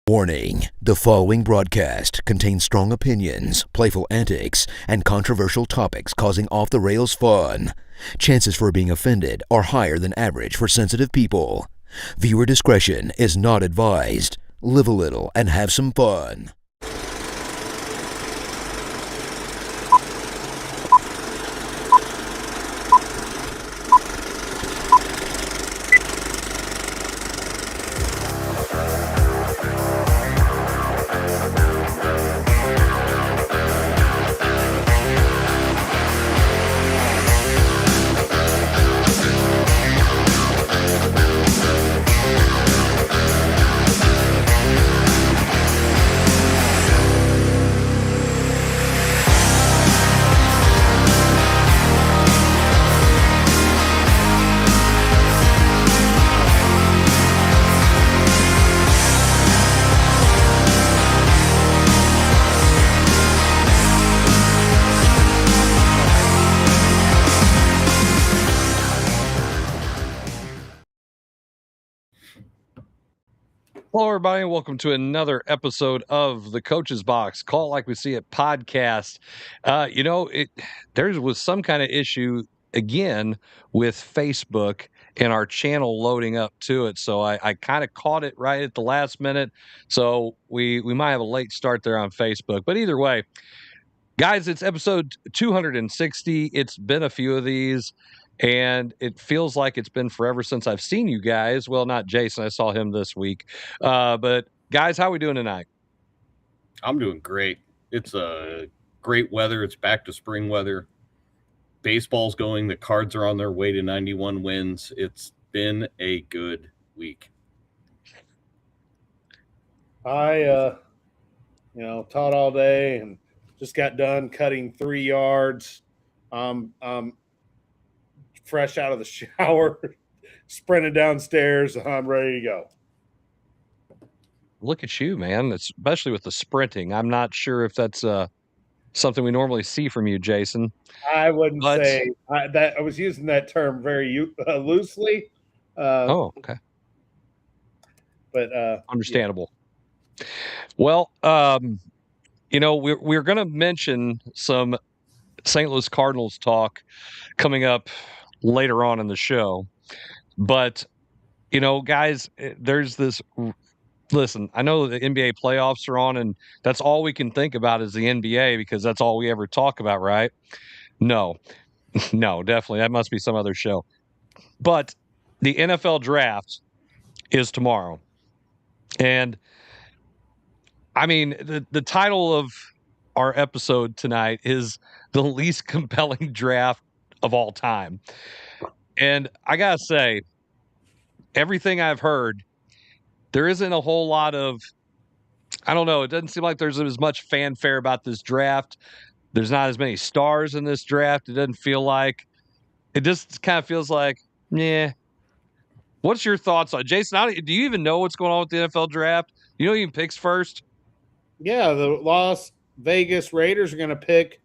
Warning, the following broadcast contains strong opinions, playful antics, and controversial topics causing off-the-rails fun. Chances for being offended are higher than average for sensitive people. Viewer discretion is not advised. Live a little and have some fun. Hello, everybody, and welcome to another episode of the Coach's Box, Call It Like We See It podcast. There was some kind of issue again with Facebook and our channel loading up to it, so I kind of caught it right at the last minute. So we might have a late start there on Facebook, but either way, guys, it's episode 260. It's been a few of these. And it feels like it's been forever since I've seen you guys. Well, not Jason. I saw him this week. But guys, how are we doing tonight? I'm doing great. It's great weather. It's back to spring weather. Baseball's going. The Cards are on their way to 91 wins. It's been a good week. I taught all day and just got done cutting 3 yards. Fresh out of the shower, sprinted downstairs. I'm ready to go. Look at you, man. Especially with the sprinting. I'm not sure if that's something we normally see from you, Jason. I wouldn't say that. I was using that term very loosely. Okay. But understandable. Yeah. Well, we're going to mention some St. Louis Cardinals talk coming up later on in the show. But, guys, there's this. Listen, I know the NBA playoffs are on, and that's all we can think about is the NBA because that's all we ever talk about, right? No, definitely. That must be some other show. But the NFL draft is tomorrow. And, I mean, the title of our episode tonight is the least compelling draft of all time. And I gotta say, everything I've heard, there isn't a whole lot of, I don't know, it doesn't seem like there's as much fanfare about this draft. There's not as many stars in this draft. It doesn't feel like, it just kind of feels like, yeah. What's your thoughts on Jason? Do you even know what's going on with the NFL draft? Do you know who even picks first? Yeah, the Las Vegas Raiders are going to pick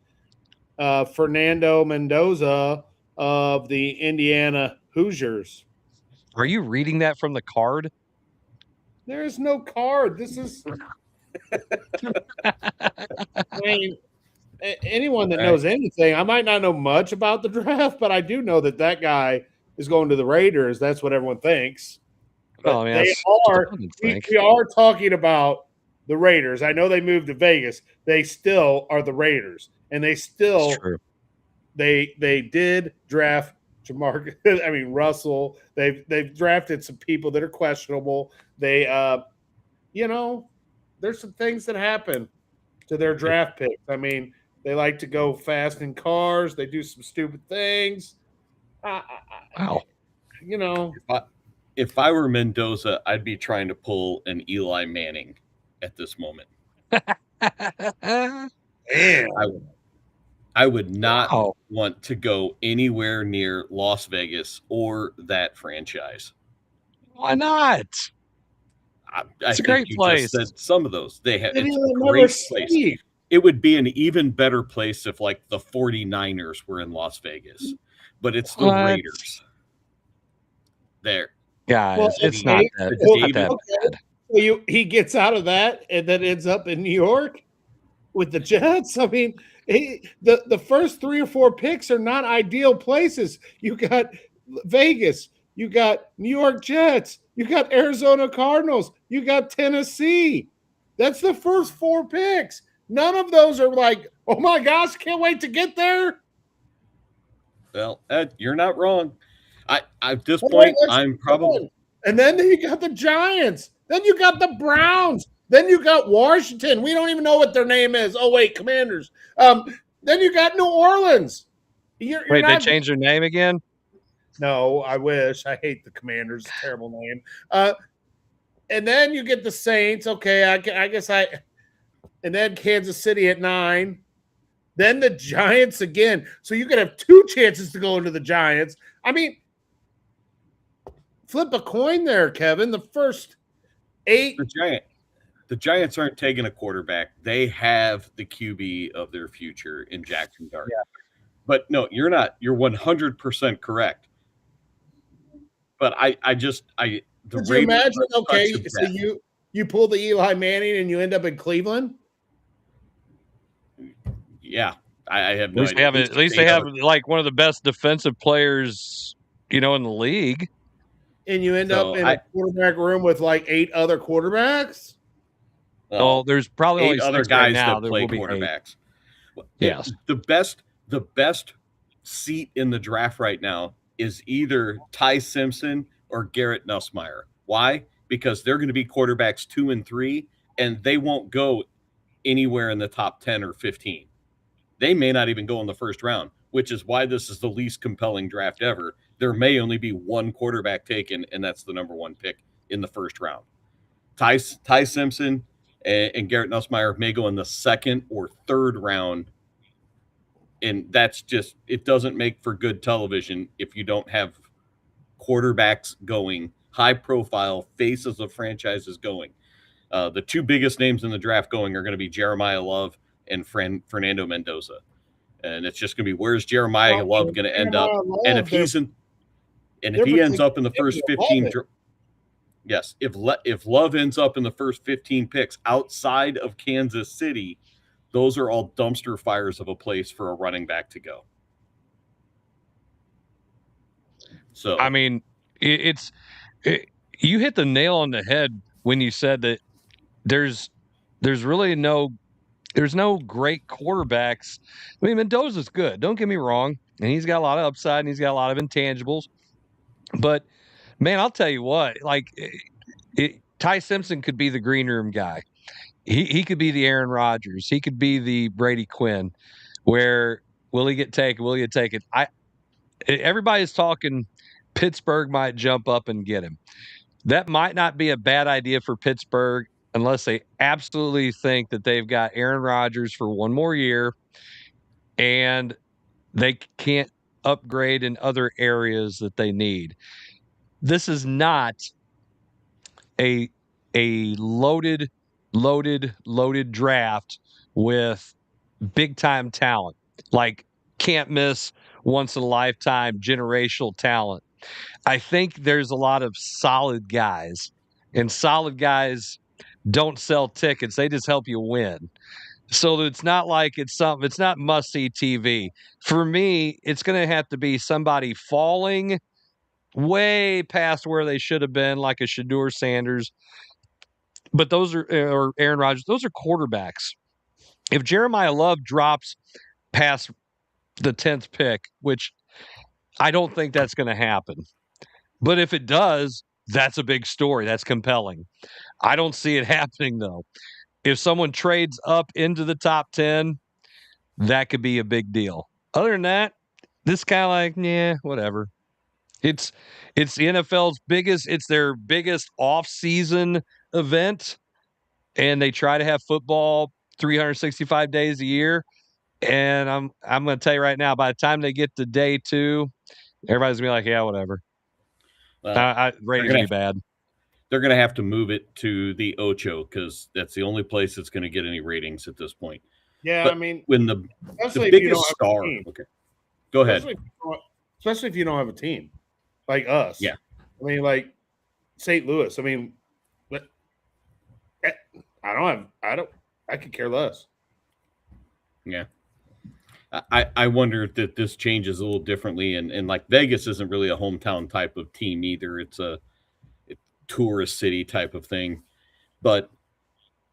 Fernando Mendoza of the Indiana Hoosiers. Are you reading that from the card? There is no card. This is I mean, anyone that knows anything, I might not know much about the draft, but I do know that guy is going to the Raiders. That's what everyone thinks. Well, I mean, we are talking about the Raiders. I know they moved to Vegas. They still are the Raiders. And they still they did draft Russell. They've drafted some people that are questionable. They there's some things that happen to their draft picks. I mean, they like to go fast in cars. They do some stupid things. Wow. If I were Mendoza, I'd be trying to pull an Eli Manning at this moment. I would not want to go anywhere near Las Vegas or that franchise. Why not? It's a great place. Just said some of those. It's a great place. It would be an even better place if, like, the 49ers were in Las Vegas. But it's the Raiders. There. Guys, it's not that bad. He gets out of that and then ends up in New York with the Jets. I mean, the first 3 or 4 picks are not ideal places. You got Vegas, you got New York Jets, you got Arizona Cardinals, you got Tennessee. That's the first 4 picks. None of those are like, oh my gosh, can't wait to get there. Well, you're not wrong. At this point, I'm probably. And then you got the Giants. Then you got the Browns. Then you got Washington. We don't even know what their name is. Oh wait, Commanders. Then you got New Orleans. Wait, they changed their name again? No, I wish. I hate the Commanders. Terrible name. And then you get the Saints. Okay, I guess and then Kansas City at 9. Then the Giants again. So you could have 2 chances to go into the Giants. I mean, flip a coin there, Kevin. The first 8. The Giants aren't taking a quarterback. They have the QB of their future in Jackson Dart. Yeah. But no, you're not. You're 100% correct. But Could you imagine? Okay, so you pull the Eli Manning and you end up in Cleveland. Yeah, I have no idea. At least they have like one of the best defensive players, in the league. And you end up in a quarterback room with like 8 other quarterbacks. Well, there's probably 8 only other guys that play quarterbacks. Yes, the best seat in the draft right now is either Ty Simpson or Garrett Nussmeier. Why? Because they're going to be quarterbacks 2 and 3, and they won't go anywhere in the top 10 or 15. They may not even go in the first round, which is why this is the least compelling draft ever. There may only be 1 quarterback taken, and that's the number 1 pick in the first round. Ty Simpson and Garrett Nussmeier may go in the 2nd or 3rd round, and that's just – it doesn't make for good television if you don't have quarterbacks going, high-profile faces of franchises going. The 2 biggest names in the draft going are going to be Jeremiah Love and Fernando Mendoza. And it's just going to be, where's Jeremiah Love going to end up? And if he ends up in the first 15, yes, if Love ends up in the first 15 picks outside of Kansas City, those are all dumpster fires of a place for a running back to go. So, I mean, you hit the nail on the head when you said that there's really no great quarterbacks. I mean, Mendoza's good. Don't get me wrong. And he's got a lot of upside and he's got a lot of intangibles. But, man, I'll tell you what, like Ty Simpson could be the green room guy. He could be the Aaron Rodgers. He could be the Brady Quinn. Where will he get taken? Will he get taken? Everybody's talking Pittsburgh might jump up and get him. That might not be a bad idea for Pittsburgh unless they absolutely think that they've got Aaron Rodgers for 1 more year and they can't upgrade in other areas that they need. This is not a loaded draft with big-time talent, like can't miss, once-in-a-lifetime generational talent. I think there's a lot of solid guys, and solid guys don't sell tickets. They just help you win. So it's not like it's not must-see TV. For me, it's going to have to be somebody falling way past where they should have been, like a Shedeur Sanders. But those are, or Aaron Rodgers, those are quarterbacks. If Jeremiah Love drops past the 10th pick, which I don't think that's going to happen. But if it does, that's a big story. That's compelling. I don't see it happening, though. If someone trades up into the top 10, that could be a big deal. Other than that, this kind of like, yeah, whatever. It's the NFL's it's their biggest off-season event, and they try to have football 365 days a year. And I'm going to tell you right now, by the time they get to day 2, everybody's going to be like, yeah, whatever. Ratings will be bad. They're going to have to move it to the Ocho because that's the only place that's going to get any ratings at this point. Yeah, but I mean, when the biggest star. Okay, go ahead. Especially if you don't have a team like us. Yeah, I mean, like St. Louis. I mean, I could care less. Yeah. I wonder that this changes a little differently, and like Vegas isn't really a hometown type of team either. It's a tourist city type of thing. But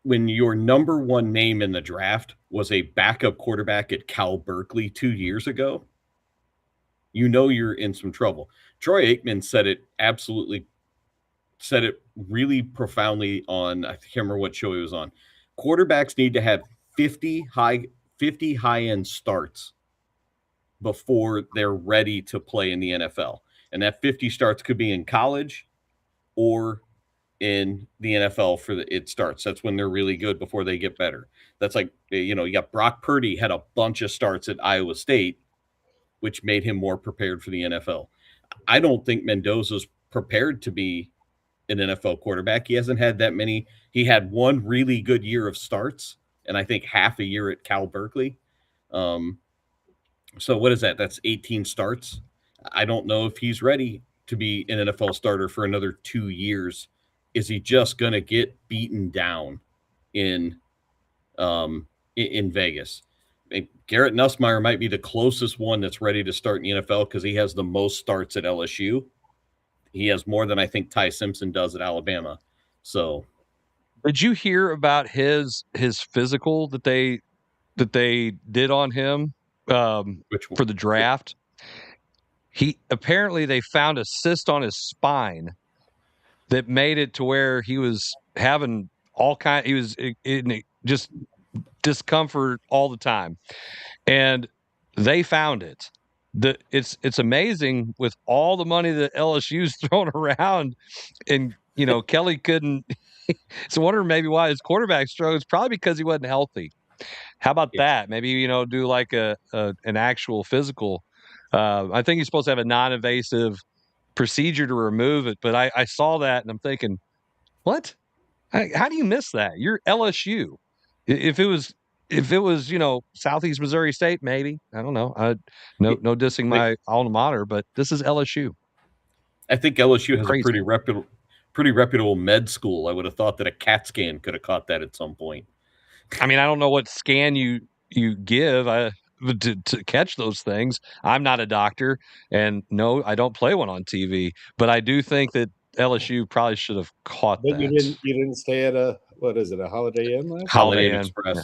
when your number one name in the draft was a backup quarterback at Cal Berkeley 2 years ago, you know you're in some trouble. Troy Aikman said it really profoundly on, I can't remember what show he was on. Quarterbacks need to have 50 high-end starts before they're ready to play in the NFL. And that 50 starts could be in college or in the NFL it starts. That's when they're really good before they get better. That's like, you got Brock Purdy had a bunch of starts at Iowa State, which made him more prepared for the NFL. I don't think Mendoza's prepared to be an NFL quarterback. He hasn't had that many. He had one really good year of starts, and I think half a year at Cal Berkeley. So what is that? That's 18 starts. I don't know if he's ready to be an NFL starter for another 2 years. Is he just going to get beaten down in Vegas? Garrett Nussmeier might be the closest one that's ready to start in the NFL because he has the most starts at LSU. He has more than I think Ty Simpson does at Alabama. So, did you hear about his physical that they did on him for the draft? Apparently they found a cyst on his spine that made it to where he was having he was in just discomfort all the time, and they found it. It's amazing with all the money that LSU's thrown around, and Kelly couldn't. So I wonder maybe why his quarterback struggles. Probably because he wasn't healthy. How about that? Maybe do like an actual physical. I think he's supposed to have a non-invasive procedure to remove it, but I saw that and I'm thinking, what? How do you miss that? You're LSU. If it was Southeast Missouri State, maybe. I don't know. No dissing my alma mater, but this is LSU. I think LSU has a pretty reputable med school. I would have thought that a CAT scan could have caught that at some point. I mean, I don't know what scan you give to catch those things. I'm not a doctor, and no, I don't play one on TV. But I do think that LSU probably should have caught that. You didn't stay at a Holiday Inn last? Holiday Inn Express. Yeah.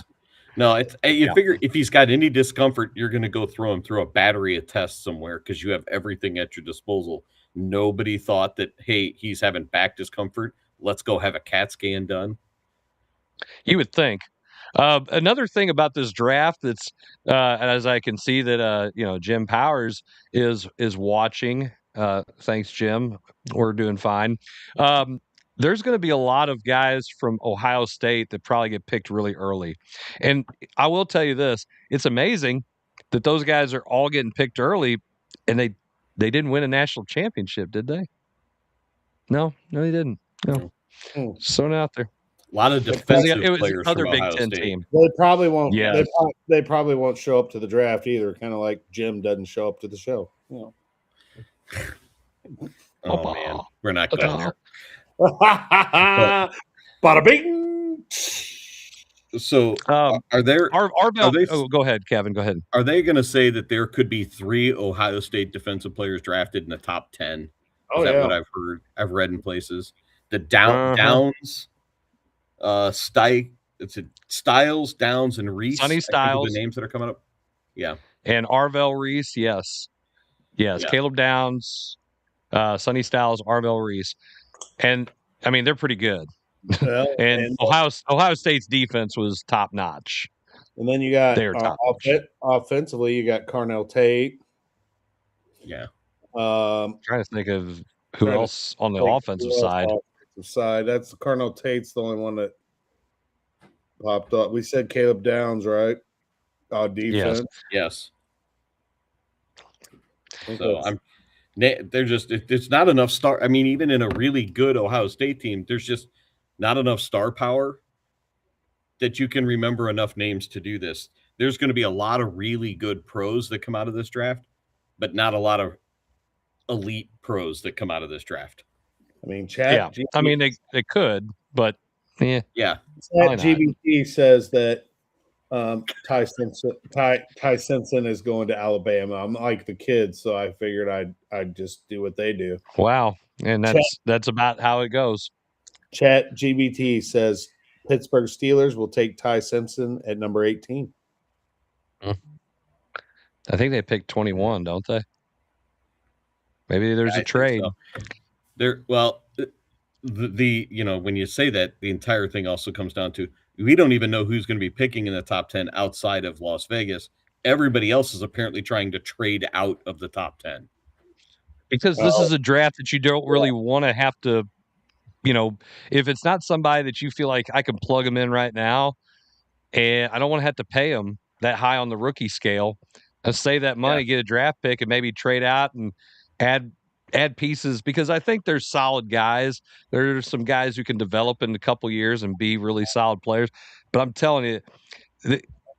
No, you figure if he's got any discomfort, you're going to go throw him through a battery of tests somewhere because you have everything at your disposal. Nobody thought that, hey, he's having back discomfort. Let's go have a CAT scan done. You would think. Another thing about this draft that's, as I can see that Jim Powers is watching. Thanks, Jim. We're doing fine. There's going to be a lot of guys from Ohio State that probably get picked really early, and I will tell you this: it's amazing that those guys are all getting picked early, and they didn't win a national championship, did they? No, they didn't. No, so out there. A lot of defensive players other from Big Ohio Ten State. team. They probably won't. Yeah. They probably won't show up to the draft either. Kind of like Jim doesn't show up to the show. Oh man, we're not going there. Bada bing. So, are there? Go ahead, Kevin. Go ahead. Are they going to say that there could be 3 Ohio State defensive players drafted in the top 10? Is that what I've heard? I've read in places. The Downs, Styles, Downs, and Reese. Sonny Styles. The names that are coming up. Yeah. And Arvell Reese. Yes. Yeah. Caleb Downs, Sonny Styles, Arvell Reese. And I mean, they're pretty good. Well, and Ohio State's defense was top notch. And then you got offensively, you got Carnell Tate. Yeah. Trying to think of who else on the offensive side. That's Carnell Tate's the only one that popped up. We said Caleb Downs, right? Defense. Yes. So there's not enough star. I mean, even in a really good Ohio State team, there's just not enough star power that you can remember enough names to do this. There's going to be a lot of really good pros that come out of this draft, but not a lot of elite pros that come out of this draft. I mean, I mean, they could, but Yeah. Yeah. GBT says that Ty Simpson is going to Alabama. I'm like the kids, so I figured I'd just do what they do. Wow. And that's about how it goes. Chat GBT says Pittsburgh Steelers will take Ty Simpson at number 18. I think they picked 21, don't they? Maybe there's a trade. So. The when you say that, the entire thing also comes down to we don't even know who's going to be picking in the top 10 outside of Las Vegas. Everybody else is apparently trying to trade out of the top 10. Because this is a draft that you don't really want to have to, if it's not somebody that you feel like I can plug them in right now, and I don't want to have to pay them that high on the rookie scale, and save that money, get a draft pick, and maybe trade out and add pieces, because I think there's solid guys. There's some guys who can develop in a couple years and be really solid players. But I'm telling you,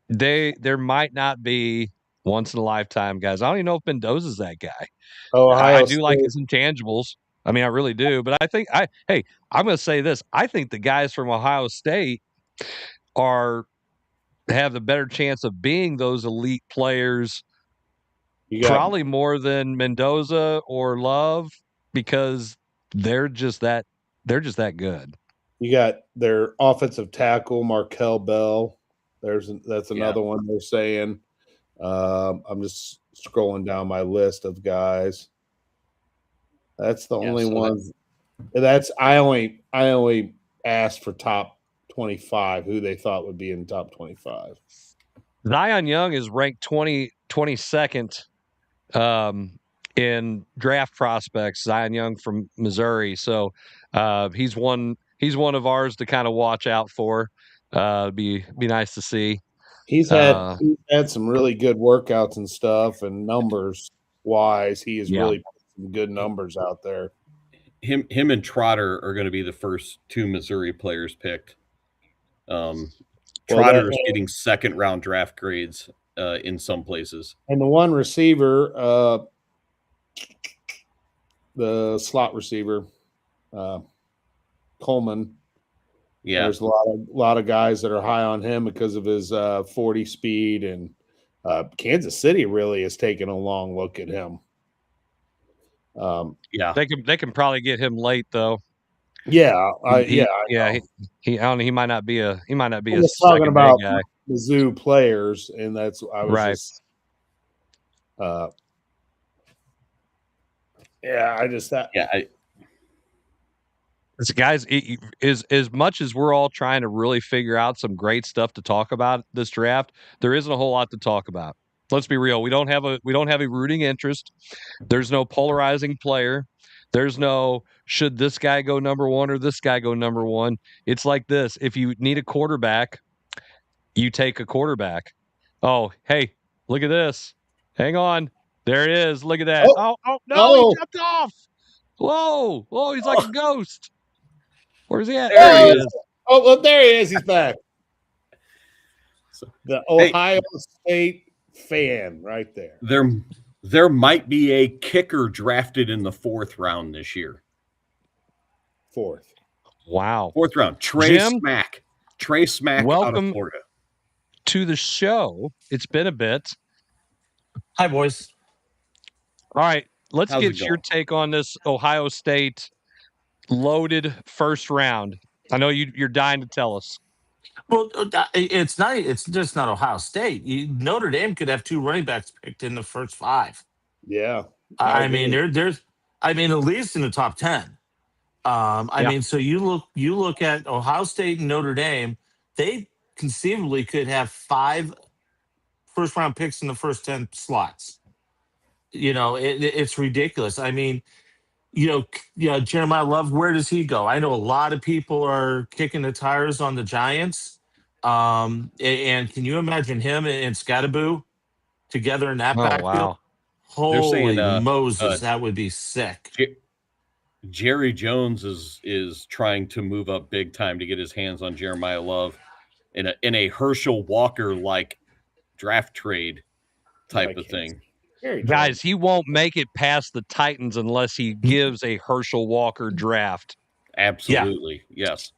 there might not be once in a lifetime guys. I don't even know if Mendoza's that guy. I do like his intangibles. I mean, I really do. But I think I'm going to say this. I think the guys from Ohio State have the better chance of being those elite players, probably more than Mendoza or Love, because they're just that good. You got their offensive tackle Markel Bell. That's another one they're saying. I'm just scrolling down my list of guys. That's the only ones. I only asked for top 25, who they thought would be in top 25. Zion Young is ranked 22nd in draft prospects. Zion Young from Missouri, so he's one of ours to kind of watch out for. Be nice to see. He's had some really good workouts and stuff, and numbers wise, he has really put some good numbers out there. Him and Trotter are going to be the first two Missouri players picked. Trotter is getting second round draft grades in some places. And the one receiver, the slot receiver, Coleman. Yeah, there's a lot of guys that are high on him because of his 40 speed, and Kansas City really has taken a long look at him. They can probably get him late though. He might not be a talking about guy. Mizzou players, and that's I was right. Just, I just thought guys, as much as we're all trying to really figure out some great stuff to talk about this draft, there isn't a whole lot to talk about. Let's be real. We don't have a rooting interest. There's no polarizing player. There's no should this guy go number one or this guy go number one. It's like this. If you need a quarterback, you take a quarterback. Oh, hey, look at this. Hang on. There it is. Look at that. Oh no, he jumped off. Whoa, he's like a ghost. Where's he at? There he is. Oh, well, there he is. He's back. The Ohio State fan right there. There might be a kicker drafted in the 4th round this year. 4th. Wow. 4th round. Trey Smack welcome out of Florida. To the show. It's been a bit. Hi, boys. All right. Let's get your take on this Ohio State loaded 1st round. I know you're dying to tell us. Well, it's just not Ohio State. Notre Dame could have 2 running backs picked in the first 5. Yeah. I mean, there's at least in the top 10. I mean, so you look at Ohio State and Notre Dame, they conceivably could have 5 first-round picks in the first 10 slots. It's ridiculous. I mean, Jeremiah Love, where does he go? I know a lot of people are kicking the tires on the Giants. And can you imagine him and Scattaboo together in that backfield? Wow. Holy Moses, that would be sick. Jerry Jones is trying to move up big time to get his hands on Jeremiah Love in a Herschel Walker like draft trade type of thing. Guys, he won't make it past the Titans unless he gives a Herschel Walker draft. Absolutely, yes.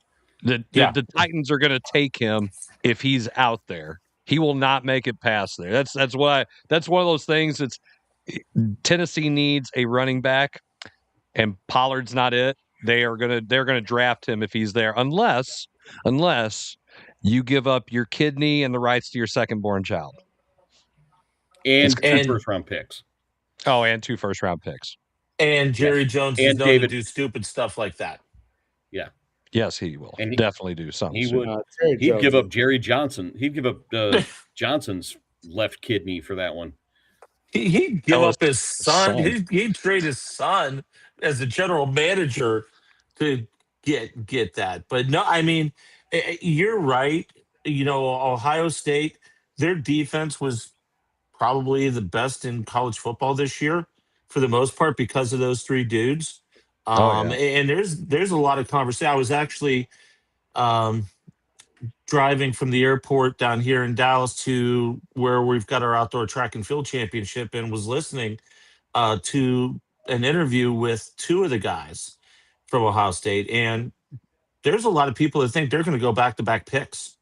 The Titans are going to take him if he's out there. He will not make it past there. That's one of those things. It's Tennessee needs a running back, and Pollard's not it. They're gonna draft him if he's there, unless you give up your kidney and the rights to your second-born child, and 2 first-round picks. Oh, and 2 first-round picks. And Jerry Jones is known to do stupid stuff like that. Yeah. Yes, he will. And definitely do something. He would. He'd give up Jerry Johnson. He'd give up Johnson's left kidney for that one. He'd give up his son. He'd trade his son as the general manager to get that. But no, I mean, you're right. Ohio State, their defense was probably the best in college football this year for the most part because of those 3 dudes. And there's a lot of conversation. I was actually driving from the airport down here in Dallas to where we've got our outdoor track and field championship, and was listening to an interview with 2 of the guys from Ohio State. And there's a lot of people that think they're going to go back-to-back picks.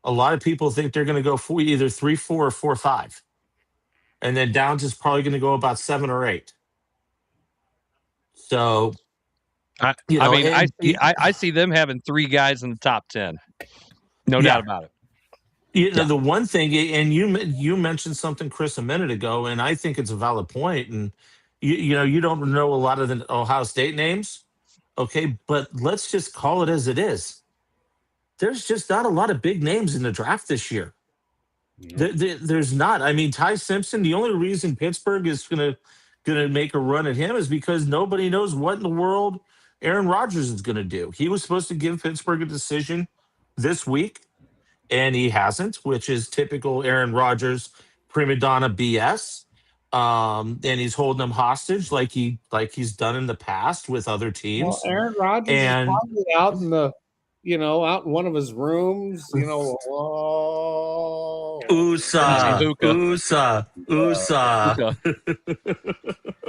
A lot of people think they're going to go for either 3-4 or 4-5. And then Downs is probably going to go about 7 or 8. So, I see them having 3 guys in the top 10. No doubt about it. The one thing, and you mentioned something, Chris, a minute ago, and I think it's a valid point. And you don't know a lot of the Ohio State names, okay? But let's just call it as it is. There's just not a lot of big names in the draft this year. No. There's not. I mean, Ty Simpson. The only reason Pittsburgh is gonna make a run at him is because nobody knows what in the world Aaron Rodgers is going to do. He was supposed to give Pittsburgh a decision this week, and he hasn't, which is typical Aaron Rodgers prima donna BS. And he's holding them hostage like he's done in the past with other teams. Well, Aaron Rodgers is probably out in one of his rooms, USA.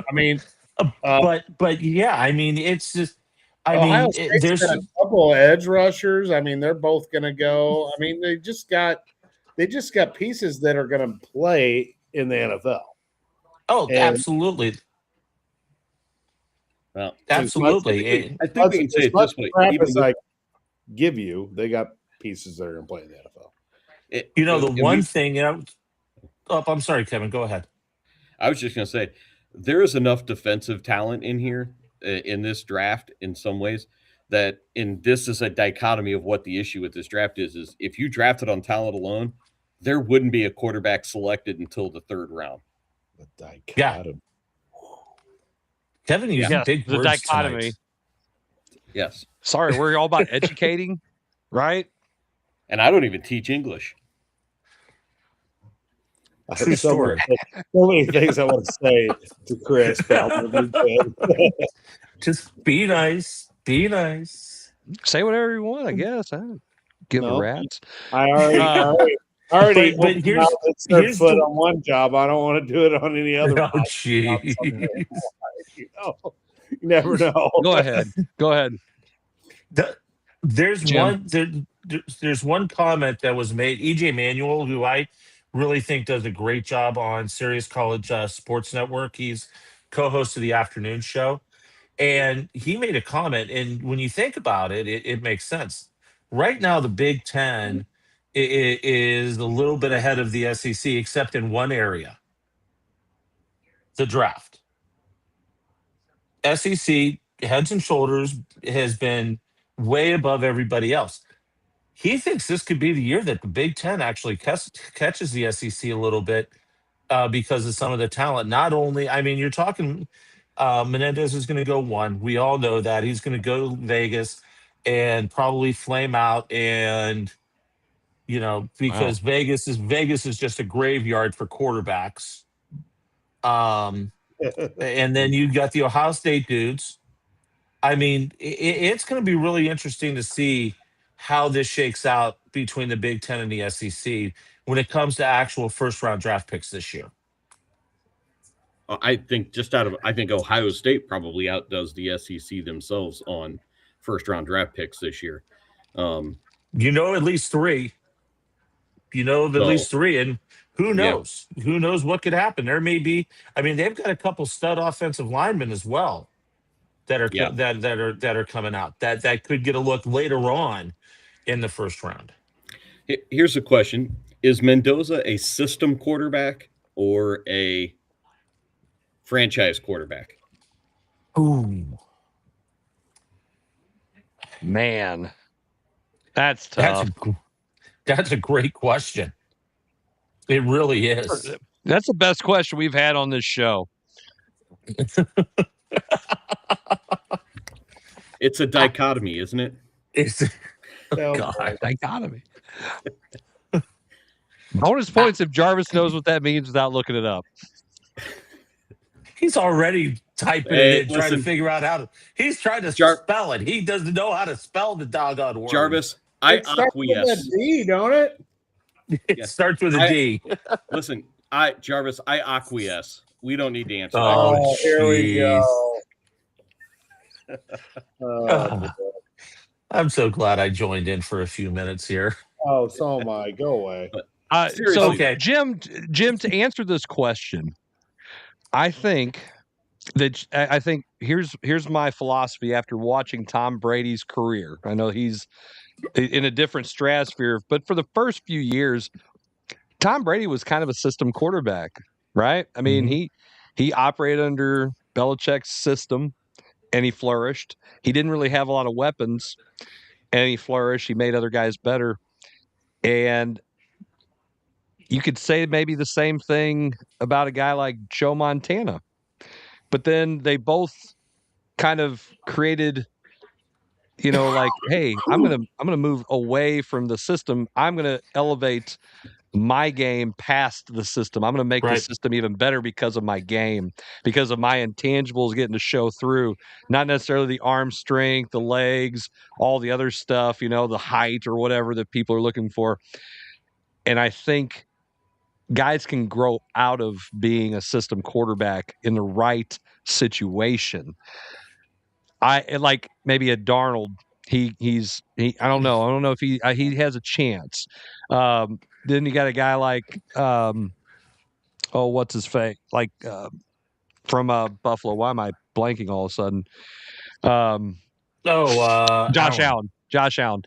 I mean, but yeah, I mean, it's just, there's a couple of edge rushers. I mean, they're both going to go. I mean, they just got pieces that are going to play in the NFL. Oh, absolutely. Well, absolutely. I think we can say it this way. Even I give you, they got pieces that are going to play in the NFL. One thing, I'm sorry, Kevin, go ahead. I was just going to say, there is enough defensive talent in here in this draft in some ways that this is a dichotomy of what the issue with this draft is if you drafted on talent alone, there wouldn't be a quarterback selected until the 3rd round. The dichotomy. Yeah. Kevin using big words dichotomy. Tonight. Yes. Sorry, we're all about educating, right? And I don't even teach English. True story. So many things I want to say to Chris. Just be nice. Be nice. Say whatever you want, I guess. I don't give a rat's. I already but here's foot on one job. I don't want to do it on any other. Oh, geez. You never know. Go ahead. There's one comment that was made. EJ Manuel, who I really think does a great job on Sirius College Sports Network. He's co-host of the afternoon show. And he made a comment. And when you think about it, it makes sense. Right now, the Big Ten is a little bit ahead of the SEC, except in one area, the draft. SEC, heads and shoulders, has been way above everybody else. He thinks this could be the year that the Big Ten actually catches the SEC a little bit because of some of the talent. Not only, I mean, you're talking Menendez is going to go 1. We all know that. He's going to go to Vegas and probably flame out and, because Vegas is just a graveyard for quarterbacks. And then you got the Ohio State dudes. I mean, it's going to be really interesting to see how this shakes out between the Big Ten and the SEC when it comes to actual first-round draft picks this year. I think Ohio State probably outdoes the SEC themselves on first-round draft picks this year. At least three. At least three, and who knows? Yeah. Who knows what could happen? There may be. I mean, they've got a couple stud offensive linemen as well that are that are coming out that could get a look later on in the first round. Here's a question: is Mendoza a system quarterback or a franchise quarterback? Ooh, man, that's tough. That's a great question. It really is. That's the best question we've had on this show. It's a dichotomy, isn't it? It's dichotomy. Bonus points if Jarvis knows what that means without looking it up. He's already typing it in, trying to figure out how to. He's trying to spell it. He doesn't know how to spell the doggone word. Jarvis, I acquiesce. With a D, don't it? It starts with a D. Listen, Jarvis, I acquiesce. We don't need to answer. Oh, here we go. I'm so glad I joined in for a few minutes here. Oh, so am I. Go away. Okay, Jim, to answer this question, I think here's my philosophy after watching Tom Brady's career. I know he's in a different stratosphere, but for the first few years, Tom Brady was kind of a system quarterback, right? I mean, he operated under Belichick's system, and he flourished. He didn't really have a lot of weapons, and he flourished. He made other guys better. And you could say maybe the same thing about a guy like Joe Montana. But then they both kind of created, like, hey, I'm gonna move away from the system. I'm gonna elevate my game past the system. I'm going to make the system even better because of my game, because of my intangibles getting to show through, not necessarily the arm strength, the legs, all the other stuff, the height or whatever that people are looking for. And I think guys can grow out of being a system quarterback in the right situation. I like maybe a Darnold. I don't know. I don't know if he has a chance. Then you got a guy like, what's his face? Like from Buffalo. Why am I blanking all of a sudden? Josh Allen. Josh Allen.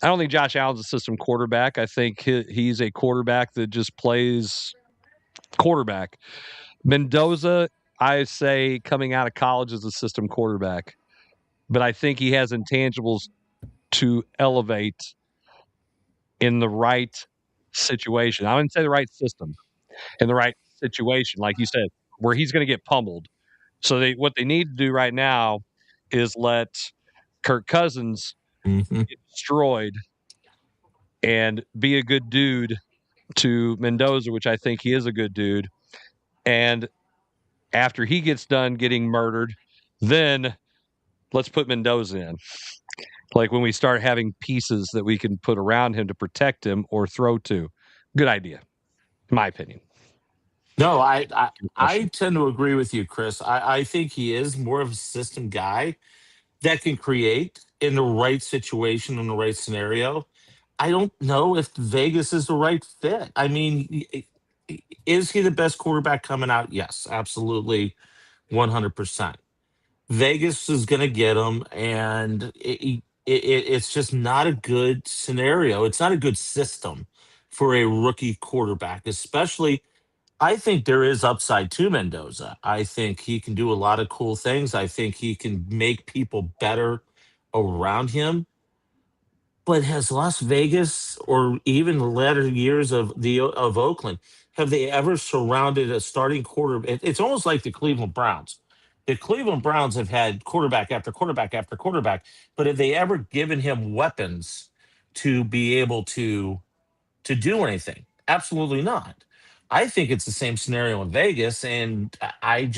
I don't think Josh Allen's a system quarterback. I think he's a quarterback that just plays quarterback. Mendoza, I say, coming out of college is a system quarterback. But I think he has intangibles to elevate in the right situation. I wouldn't say the right system, in the right situation, like you said, where he's going to get pummeled. So what they need to do right now is let Kirk Cousins get destroyed and be a good dude to Mendoza, which I think he is a good dude. And after he gets done getting murdered, then let's put Mendoza in. Like when we start having pieces that we can put around him to protect him or throw to. Good idea, in my opinion. No, I tend to agree with you, Chris. I think he is more of a system guy that can create in the right situation, in the right scenario. I don't know if Vegas is the right fit. I mean, is he the best quarterback coming out? Yes, absolutely, 100%. Vegas is going to get him, and it's just not a good scenario. It's not a good system for a rookie quarterback, especially. I think there is upside to Mendoza. I think he can do a lot of cool things. I think he can make people better around him. But has Las Vegas or even the latter years of Oakland, have they ever surrounded a starting quarterback? It's almost like the Cleveland Browns. The Cleveland Browns have had quarterback after quarterback after quarterback, but have they ever given him weapons to be able to do anything? Absolutely not. I think it's the same scenario in Vegas, and I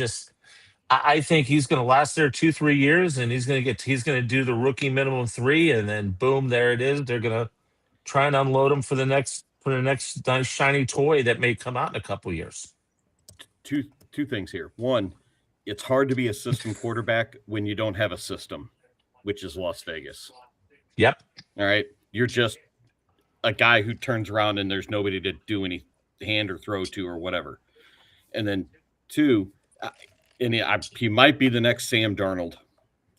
think he's going to last there 2-3 years, and he's going to do the rookie minimum 3, and then boom, there it is. They're going to try and unload him for the next nice shiny toy that may come out in a couple years. Two things here. One, it's hard to be a system quarterback when you don't have a system, which is Las Vegas. Yep. All right. You're just a guy who turns around and there's nobody to do any hand or throw to or whatever. And then 2, he might be the next Sam Darnold.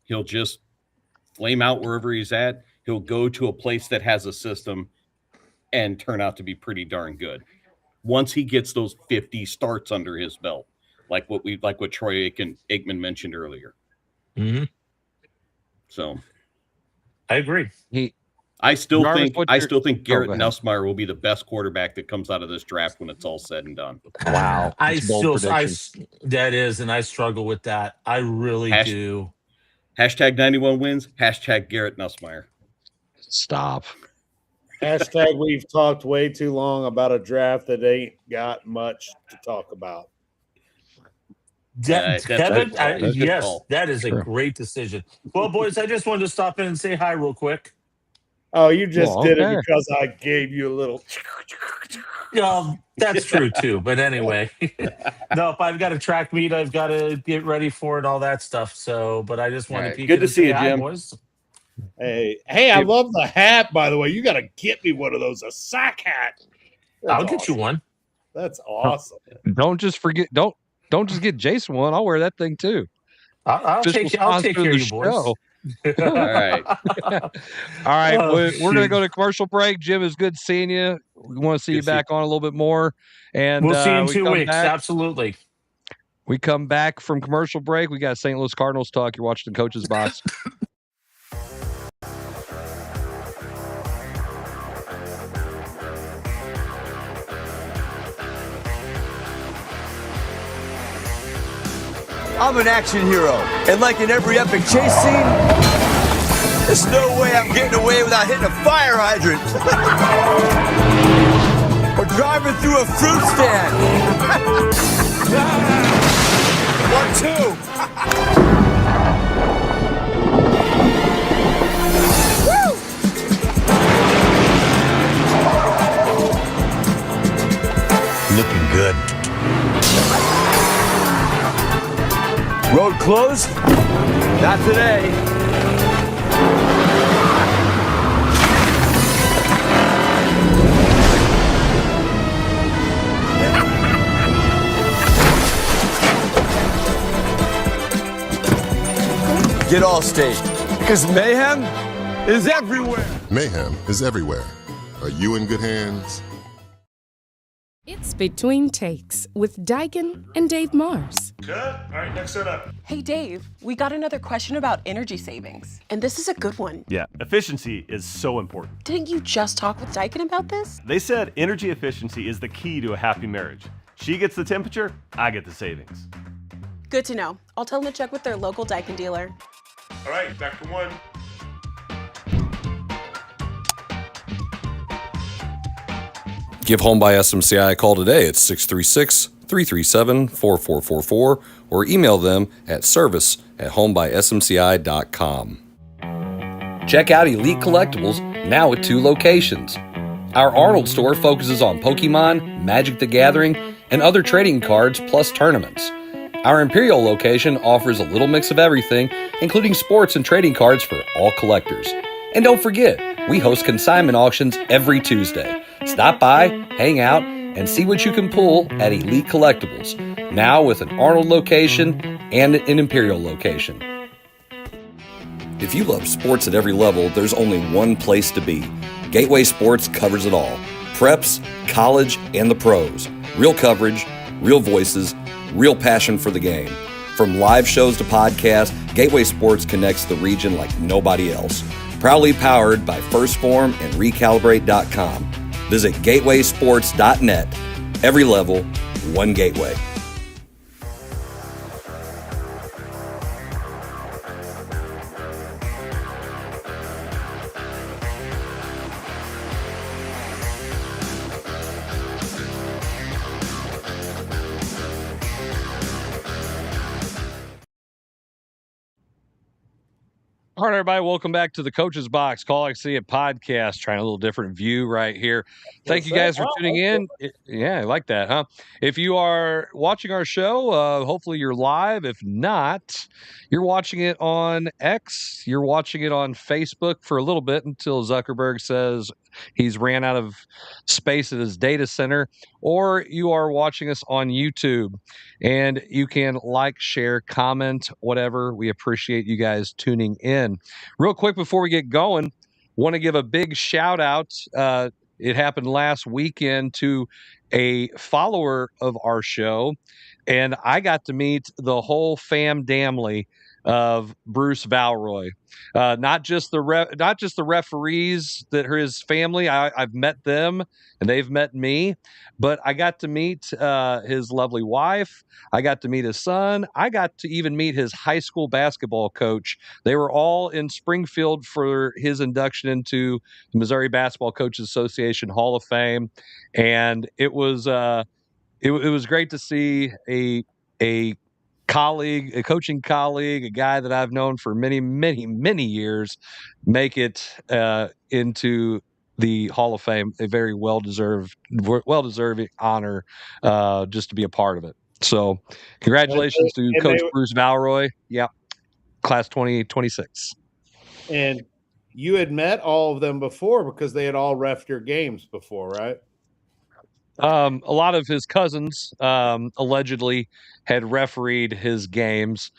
He'll just flame out wherever he's at. He'll go to a place that has a system and turn out to be pretty darn good. Once he gets those 50 starts under his belt, like what Troy Aikman mentioned earlier. Mm-hmm. So I agree. I still think Garrett Nussmeier will be the best quarterback that comes out of this draft when it's all said and done. Wow. I struggle with that. I really do. Hashtag 91 wins. Hashtag Garrett Nussmeier. Stop. Hashtag we've talked way too long about a draft that ain't got much to talk about. Kevin, that is a great decision. Well, boys, I just wanted to stop in and say hi real quick. Oh, you just did it because I gave you a little. Yeah, that's true too. But anyway, no, if I've got a track meet, I've got to get ready for it, all that stuff. So, but I just wanted to peek. Good to see you, Jim. Boys. Hey, I love the hat, by the way. You got to get me one of those, a sack hat. I'll get you one. That's awesome. Don't just forget. Don't just get Jason one. I'll wear that thing too. I'll take care of you, boys. All right. All right. We're going to go to commercial break. Jim, it's good seeing you. We want to see you back on a little bit more. And we'll see you in 2 weeks. Absolutely. We come back from commercial break. We got St. Louis Cardinals talk. You're watching the Coach's Box. I'm an action hero, and like in every epic chase scene, there's no way I'm getting away without hitting a fire hydrant. Or driving through a fruit stand. Or 2. Looking good. Road closed? Not today. Get Allstate, because mayhem is everywhere. Mayhem is everywhere. Are you in good hands? It's Between Takes with Daikin and Dave Mars. Good. All right, next set up. Hey, Dave, we got another question about energy savings. And this is a good one. Yeah, efficiency is so important. Didn't you just talk with Daikin about this? They said energy efficiency is the key to a happy marriage. She gets the temperature, I get the savings. Good to know. I'll tell them to check with their local Daikin dealer. All right, back to 1. Give Home by SMCI a call today at 636-337-4444 or email them at service@homebysmci.com. Check out Elite Collectibles, now with 2 locations. Our Arnold store focuses on Pokemon, Magic the Gathering, and other trading cards plus tournaments. Our Imperial location offers a little mix of everything, including sports and trading cards for all collectors. And don't forget, we host consignment auctions every Tuesday. Stop by, hang out, and see what you can pull at Elite Collectibles, now with an Arnold location and an Imperial location. If you love sports at every level, there's only one place to be. Gateway Sports covers it all. Preps, college, and the pros. Real coverage, real voices, real passion for the game. From live shows to podcasts, Gateway Sports connects the region like nobody else. Proudly powered by First Form and Recalibrate.com. Visit gatewaysports.net. Every level, one gateway. All right, everybody, welcome back to the Coach's Box. Call I See It podcast. Trying a little different view right here. Thank you guys for tuning in. Yeah, I like that, huh? If you are watching our show, hopefully you're live. If not, you're watching it on X. You're watching it on Facebook for a little bit until Zuckerberg says he's ran out of space at his data center, or you are watching us on YouTube. And you can like, share, comment, whatever. We appreciate you guys tuning in. Real quick before we get going, want to give a big shout out. It happened last weekend to a follower of our show, and I got to meet the whole family of Bruce Valroy. Not just the referees that are his family. I've met them and they've met me, but I got to meet his lovely wife. I got to meet his son. I got to even meet his high school basketball coach. They were all in Springfield for his induction into the Missouri Basketball Coaches Association Hall of Fame, and it was great to see a colleague, a coaching colleague, a guy that I've known for many years, make it into the Hall of Fame. A very well-deserved honor just to be a part of it. So congratulations to Coach Bruce Valroy. Yeah, class 2026. And you had met all of them before because they had all reffed your games before, right? A lot of his cousins allegedly had refereed his games.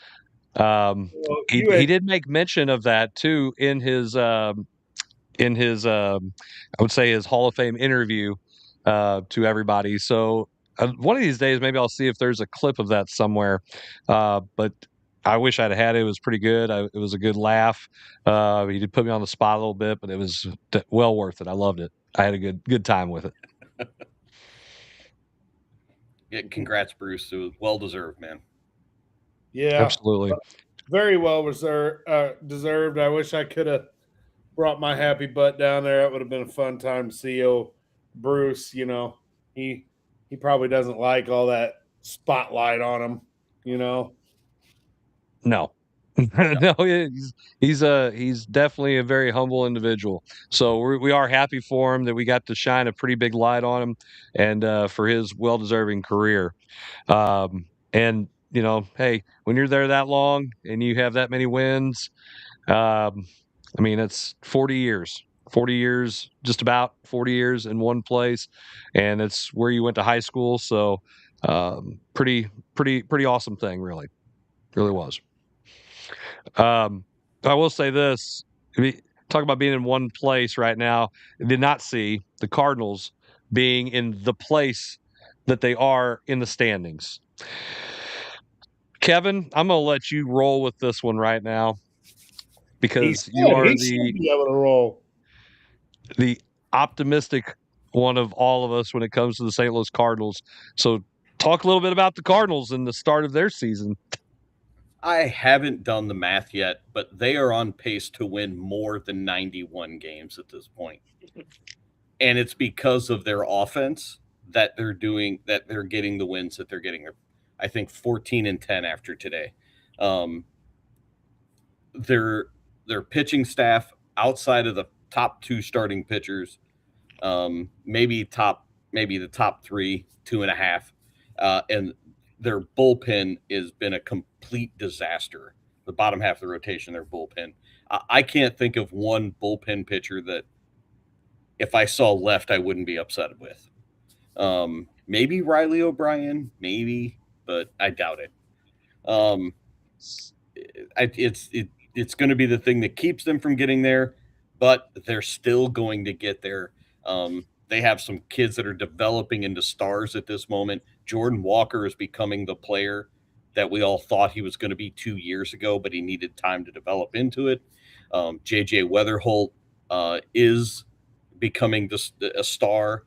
He did make mention of that too in his I would say his Hall of Fame interview to everybody. So one of these days, maybe I'll see if there's a clip of that somewhere. But I wish I'd had it. It was pretty good. It was a good laugh. He did put me on the spot a little bit, but it was well worth it. I loved it. I had a good time with it. Yeah, congrats, Bruce. It was well deserved, man. Yeah, absolutely. Very well deserved. I wish I could have brought my happy butt down there. It would have been a fun time to see Bruce. You know, he probably doesn't like all that spotlight on him. You know, no. No, he's definitely a very humble individual. So we are happy for him that we got to shine a pretty big light on him, and for his well-deserving career. And you know, hey, when you're there that long and you have that many wins, I mean, it's 40 years, just about 40 years in one place, and it's where you went to high school. So pretty awesome thing, really was. I will say this: talk about being in one place right now. I did not see the Cardinals being in the place that they are in the standings. Kevin, I'm going to let you roll with this one right now because you are the optimistic one of all of us when it comes to the St. Louis Cardinals. So talk a little bit about the Cardinals and the start of their season. I haven't done the math yet, but they are on pace to win more than 91 games at this point. And it's because of their offense that they're getting the wins that they're getting. I think 14-10 after today. Their pitching staff outside of the top two starting pitchers, maybe the top 3, 2.5, and their bullpen has been a complete disaster. The bottom half of the rotation, their bullpen. I can't think of one bullpen pitcher that if I saw left, I wouldn't be upset with. Maybe Riley O'Brien, maybe, but I doubt it. It's going to be the thing that keeps them from getting there, but they're still going to get there. They have some kids that are developing into stars at this moment. Jordan Walker is becoming the player that we all thought he was going to be 2 years ago, but he needed time to develop into it. JJ Weatherholt is becoming a star.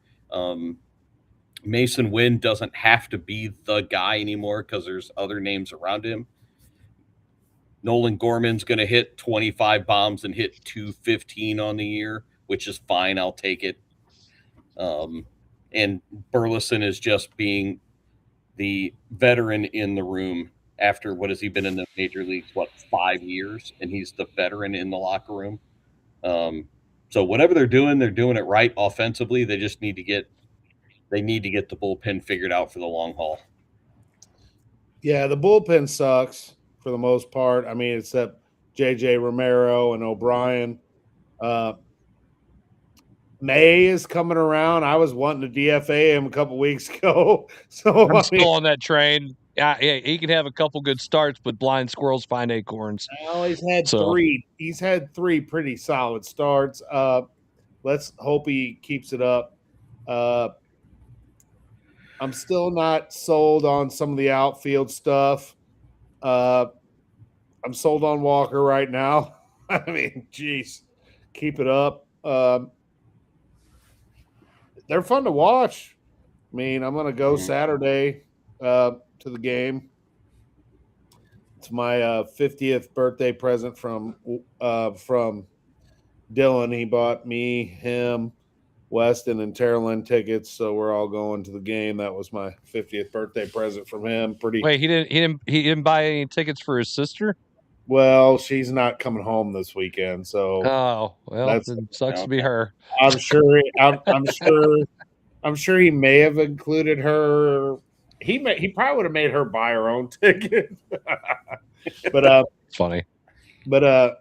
Mason Wynn doesn't have to be the guy anymore because there's other names around him. Nolan Gorman's going to hit 25 bombs and hit 215 on the year, which is fine. I'll take it. And Burleson is just being the veteran in the room after what has he been in the major leagues? 5 years, and he's the veteran in the locker room. So whatever they're doing it right offensively. They just need to get the bullpen figured out for the long haul. Yeah, the bullpen sucks for the most part. I mean, except JJ Romero and O'Brien. May is coming around. I was wanting to DFA him a couple weeks ago. So I'm still on that train. Yeah, he can have a couple good starts, but blind squirrels find acorns. Well, he's had three. He's had 3 pretty solid starts. Let's hope he keeps it up. I'm still not sold on some of the outfield stuff. I'm sold on Walker right now. I mean, geez, keep it up. They're fun to watch. I mean, I'm going to go Saturday to the game. It's my 50th birthday present from Dylan. He bought me, him, Weston, and Terrelyn tickets, so we're all going to the game. That was my 50th birthday present from him. Wait, he didn't buy any tickets for his sister? Well, she's not coming home this weekend, so it sucks to be her. I'm sure he may have included her. He probably would have made her buy her own ticket. But funny. But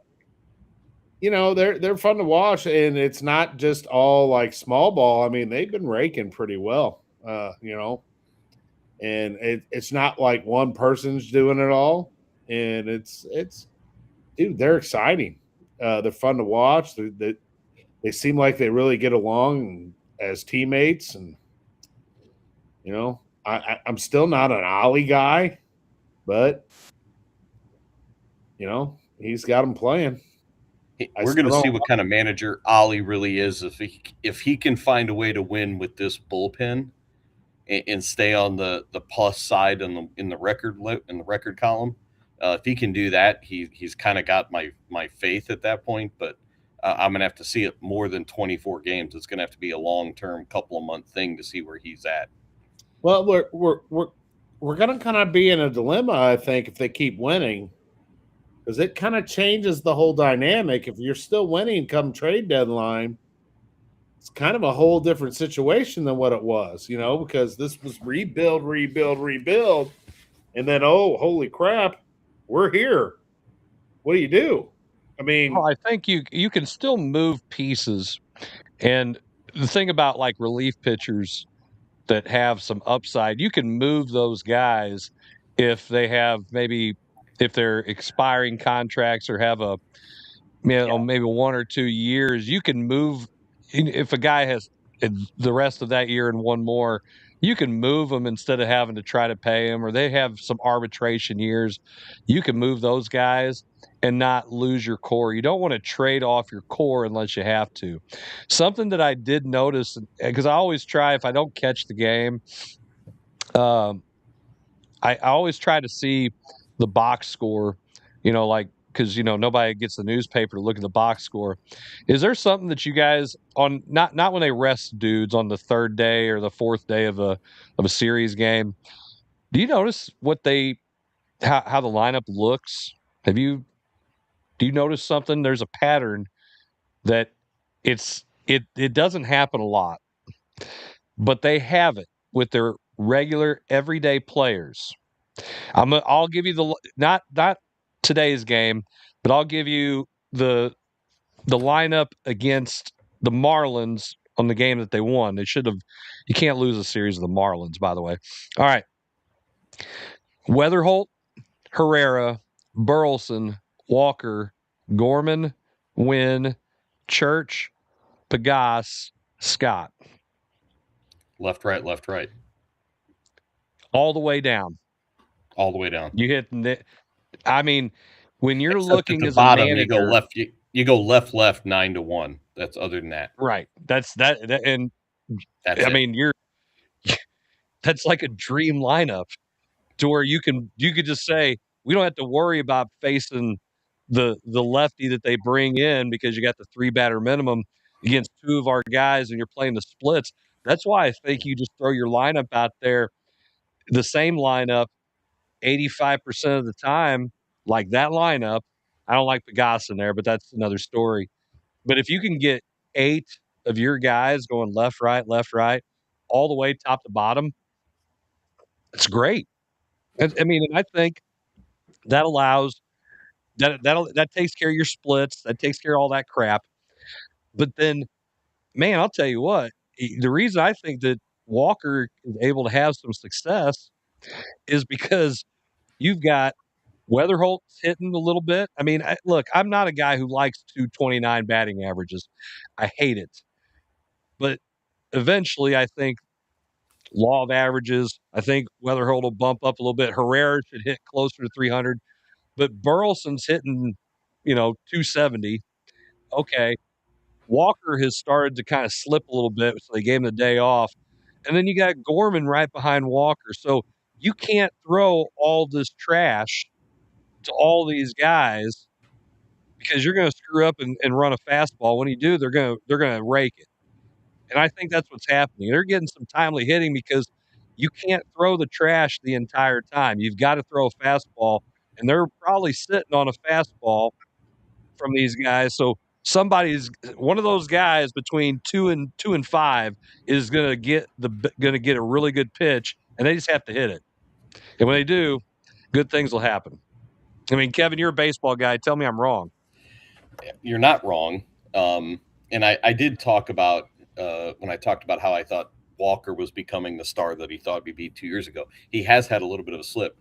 they're fun to watch, and it's not just all like small ball. I mean, they've been raking pretty well. And it's not like one person's doing it all, and it's dude, they're exciting. They're fun to watch. They seem like they really get along as teammates, and I'm still not an Ollie guy, but he's got them playing. We're going to see what kind of manager Ollie really is if he can find a way to win with this bullpen and stay on the plus side in the record column. If he can do that, he's kind of got my faith at that point. But I'm going to have to see it more than 24 games. It's going to have to be a long-term, couple of month thing to see where he's at. Well, we're going to kind of be in a dilemma, I think, if they keep winning, because it kind of changes the whole dynamic. If you're still winning come trade deadline, it's kind of a whole different situation than what it was, because this was rebuild, and then, oh, holy crap, we're here. What do you do? I mean, I think you can still move pieces, and the thing about like relief pitchers that have some upside, you can move those guys if they have if they're expiring contracts or have maybe 1 or 2 years. You can move if a guy has the rest of that year and one more. You can move them instead of having to try to pay them, or they have some arbitration years. You can move those guys and not lose your core. You don't want to trade off your core unless you have to. Something that I did notice, because I always try, if I don't catch the game, I always try to see the box score, because nobody gets the newspaper to look at the box score. Is there something that you guys on not when they rest dudes on the 3rd day or the 4th day of a series game? Do you notice how the lineup looks? Do you notice something? There's a pattern that it doesn't happen a lot, but they have it with their regular everyday players. I'll give you the not today's game, but I'll give you the lineup against the Marlins on the game that they won. You can't lose a series of the Marlins, by the way. All right. Weatherholt, Herrera, Burleson, Walker, Gorman, Wynn, Church, Pagas, Scott. Left, right. All the way down. All the way down. You hit. I mean, when you're looking at the as bottom, a manager, you go left. You go left 9-1. That's other than that. Right. That's and that's I mean, that's like a dream lineup to where you could just say we don't have to worry about facing the lefty that they bring in because you got the 3 batter minimum against 2 of our guys and you're playing the splits. That's why I think you just throw your lineup out there, the same lineup, 85% of the time, like that lineup, I don't like Pegas in there, but that's another story. But if you can get 8 of your guys going left, right, all the way top to bottom, it's great. And I think that allows that takes care of your splits, that takes care of all that crap. But then, man, I'll tell you what, the reason I think that Walker is able to have some success is because you've got Weatherholt's hitting a little bit. Look, I'm not a guy who likes 229 batting averages. I hate it. But eventually, I think law of averages, I think Weatherholt will bump up a little bit. Herrera should hit closer to 300. But Burleson's hitting, 270. Okay. Walker has started to kind of slip a little bit, so they gave him the day off. And then you got Gorman right behind Walker. So you can't throw all this trash to all these guys because you're going to screw up and run a fastball. When you do, they're going to rake it. And I think that's what's happening. They're getting some timely hitting because you can't throw the trash the entire time. You've got to throw a fastball, and they're probably sitting on a fastball from these guys. So one of those guys between 2 and 5 is going to get a really good pitch, and they just have to hit it. And when they do, good things will happen. Kevin, you're a baseball guy. Tell me I'm wrong. You're not wrong. And I did talk about when I talked about how I thought Walker was becoming the star that he thought he'd be 2 years ago. He has had a little bit of a slip.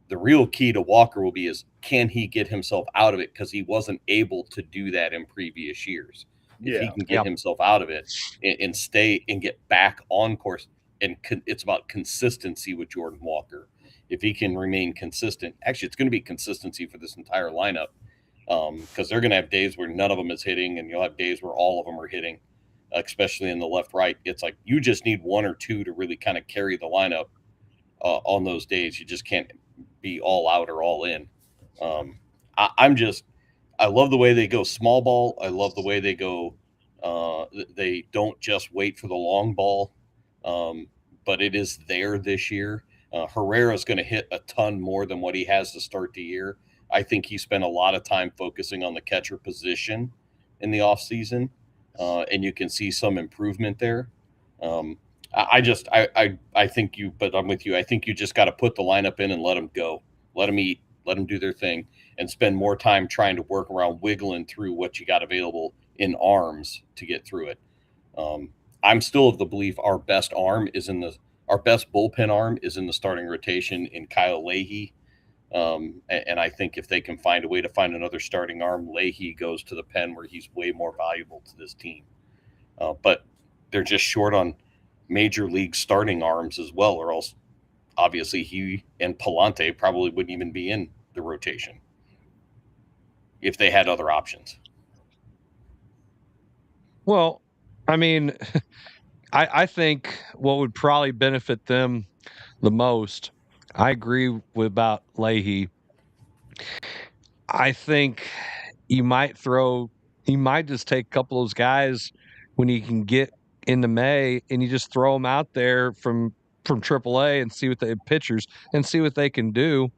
The real key to Walker will be is can he get himself out of it, because he wasn't able to do that in previous years. If he can get himself out of it and stay and get back on course, and it's about consistency with Jordan Walker. If he can remain consistent, actually, it's going to be consistency for this entire lineup, because they're going to have days where none of them is hitting, and you'll have days where all of them are hitting, especially in the left-right. It's like you just need 1 or 2 to really kind of carry the lineup on those days. You just can't be all out or all in. I love the way they go small ball. I love the way they go. They don't just wait for the long ball, but it is there this year. Herrera's going to hit a ton more than what he has to start the year. I think he spent a lot of time focusing on the catcher position in the offseason, and you can see some improvement there. I think but I'm with you. I think you just got to put the lineup in and let them go, let them eat, let them do their thing, and spend more time trying to work around wiggling through what you got available in arms to get through it. I'm still of the belief our best bullpen arm is in the starting rotation in Kyle Leahy. And I think if they can find a way to find another starting arm, Leahy goes to the pen where he's way more valuable to this team. But they're just short on major league starting arms as well, or else obviously he and Palante probably wouldn't even be in the rotation if they had other options. Well, I think what would probably benefit them the most, I agree with about Leahy. I think you might just take a couple of those guys when you can get into May, and you just throw them out there from AAA and see what pitchers and see what they can do.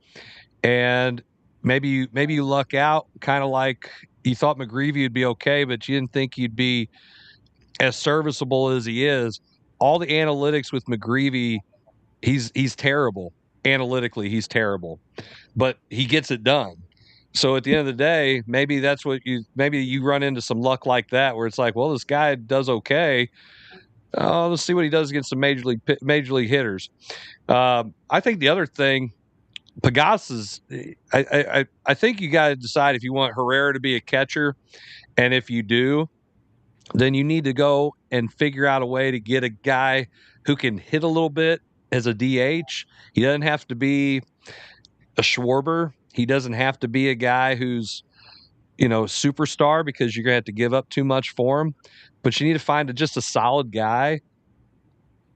And maybe you luck out, kind of like you thought McGreevy would be okay, but you didn't think he'd be as serviceable as he is. All the analytics with McGreevy, he's terrible. Analytically, he's terrible, but he gets it done. So at the end of the day, maybe you run into some luck like that, where it's like, well, this guy does okay. Let's see what he does against some major league hitters. I think the other thing, Pegas is. I think you got to decide if you want Herrera to be a catcher, and if you do, then you need to go and figure out a way to get a guy who can hit a little bit as a DH. He doesn't have to be a Schwarber. He doesn't have to be a guy who's, superstar, because you're going to have to give up too much for him. But you need to find just a solid guy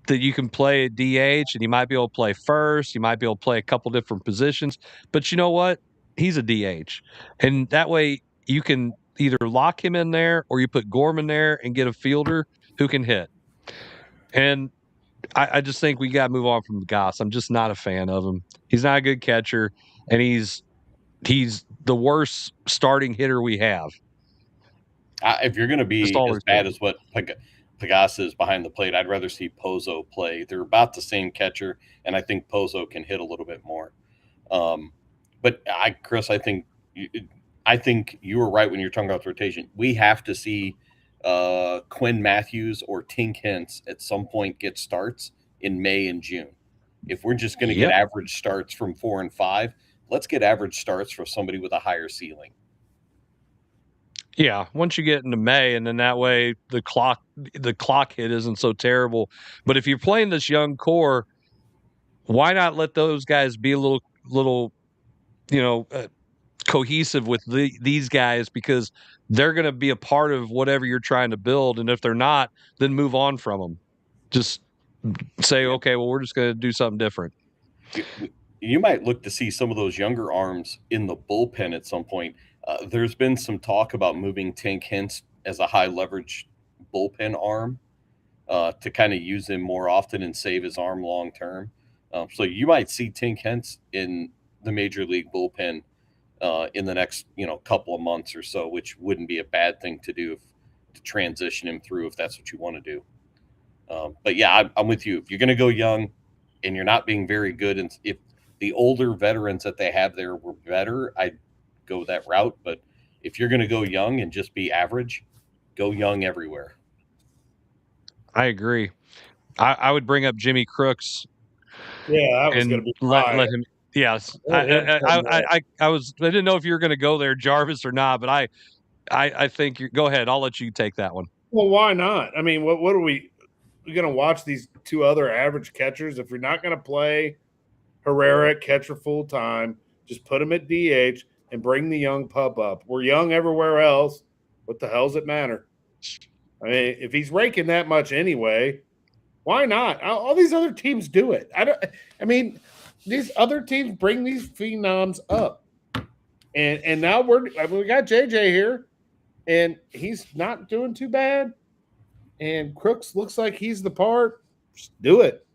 that you can play at DH, and you might be able to play first. You might be able to play a couple different positions. But you know what? He's a DH. And that way you can either lock him in there, or you put Gorman there and get a fielder who can hit. And I just think we got to move on from Goss. I'm just not a fan of him. He's not a good catcher, and he's the worst starting hitter we have. If you're going to be as bad as what Pagasa is behind the plate, I'd rather see Pozo play. They're about the same catcher, and I think Pozo can hit a little bit more. But Chris, I think you were right when you're talking about the rotation. We have to see Quinn Matthews or Tink Hintz at some point get starts in May and June. If we're just going to get average starts from 4 and 5, let's get average starts for somebody with a higher ceiling. Yeah, once you get into May, and then that way the clock hit isn't so terrible. But if you're playing this young core, why not let those guys be a little cohesive with these guys, because they're going to be a part of whatever you're trying to build, and if they're not, then move on from them. Just say, okay, well, we're just going to do something different. You might look to see some of those younger arms in the bullpen at some point. There's been some talk about moving Tink Hintz as a high leverage bullpen arm to kind of use him more often and save his arm long term. So you might see Tink Hintz in the major league bullpen in the next couple of months or so, which wouldn't be a bad thing to do to transition him through if that's what you want to do. But yeah, I'm with you. If you're going to go young and you're not being very good, and if the older veterans that they have there were better, I'd go that route. But if you're going to go young and just be average, go young everywhere. I agree. I would bring up Jimmy Crooks. Yeah, that was going to be let him. Yes, I didn't know if you were going to go there, Jarvis, or not, but I think go ahead. I'll let you take that one. Well, why not? I mean, what are we going to watch these two other average catchers? If you're not going to play Herrera at catcher full time, just put him at DH and bring the young pup up. We're young everywhere else. What the hell does it matter? I mean, if he's raking that much anyway, why not? All these other teams do it. I these other teams bring these phenoms up, and now we got JJ here, and he's not doing too bad, and Crooks looks like he's the part. Just do it.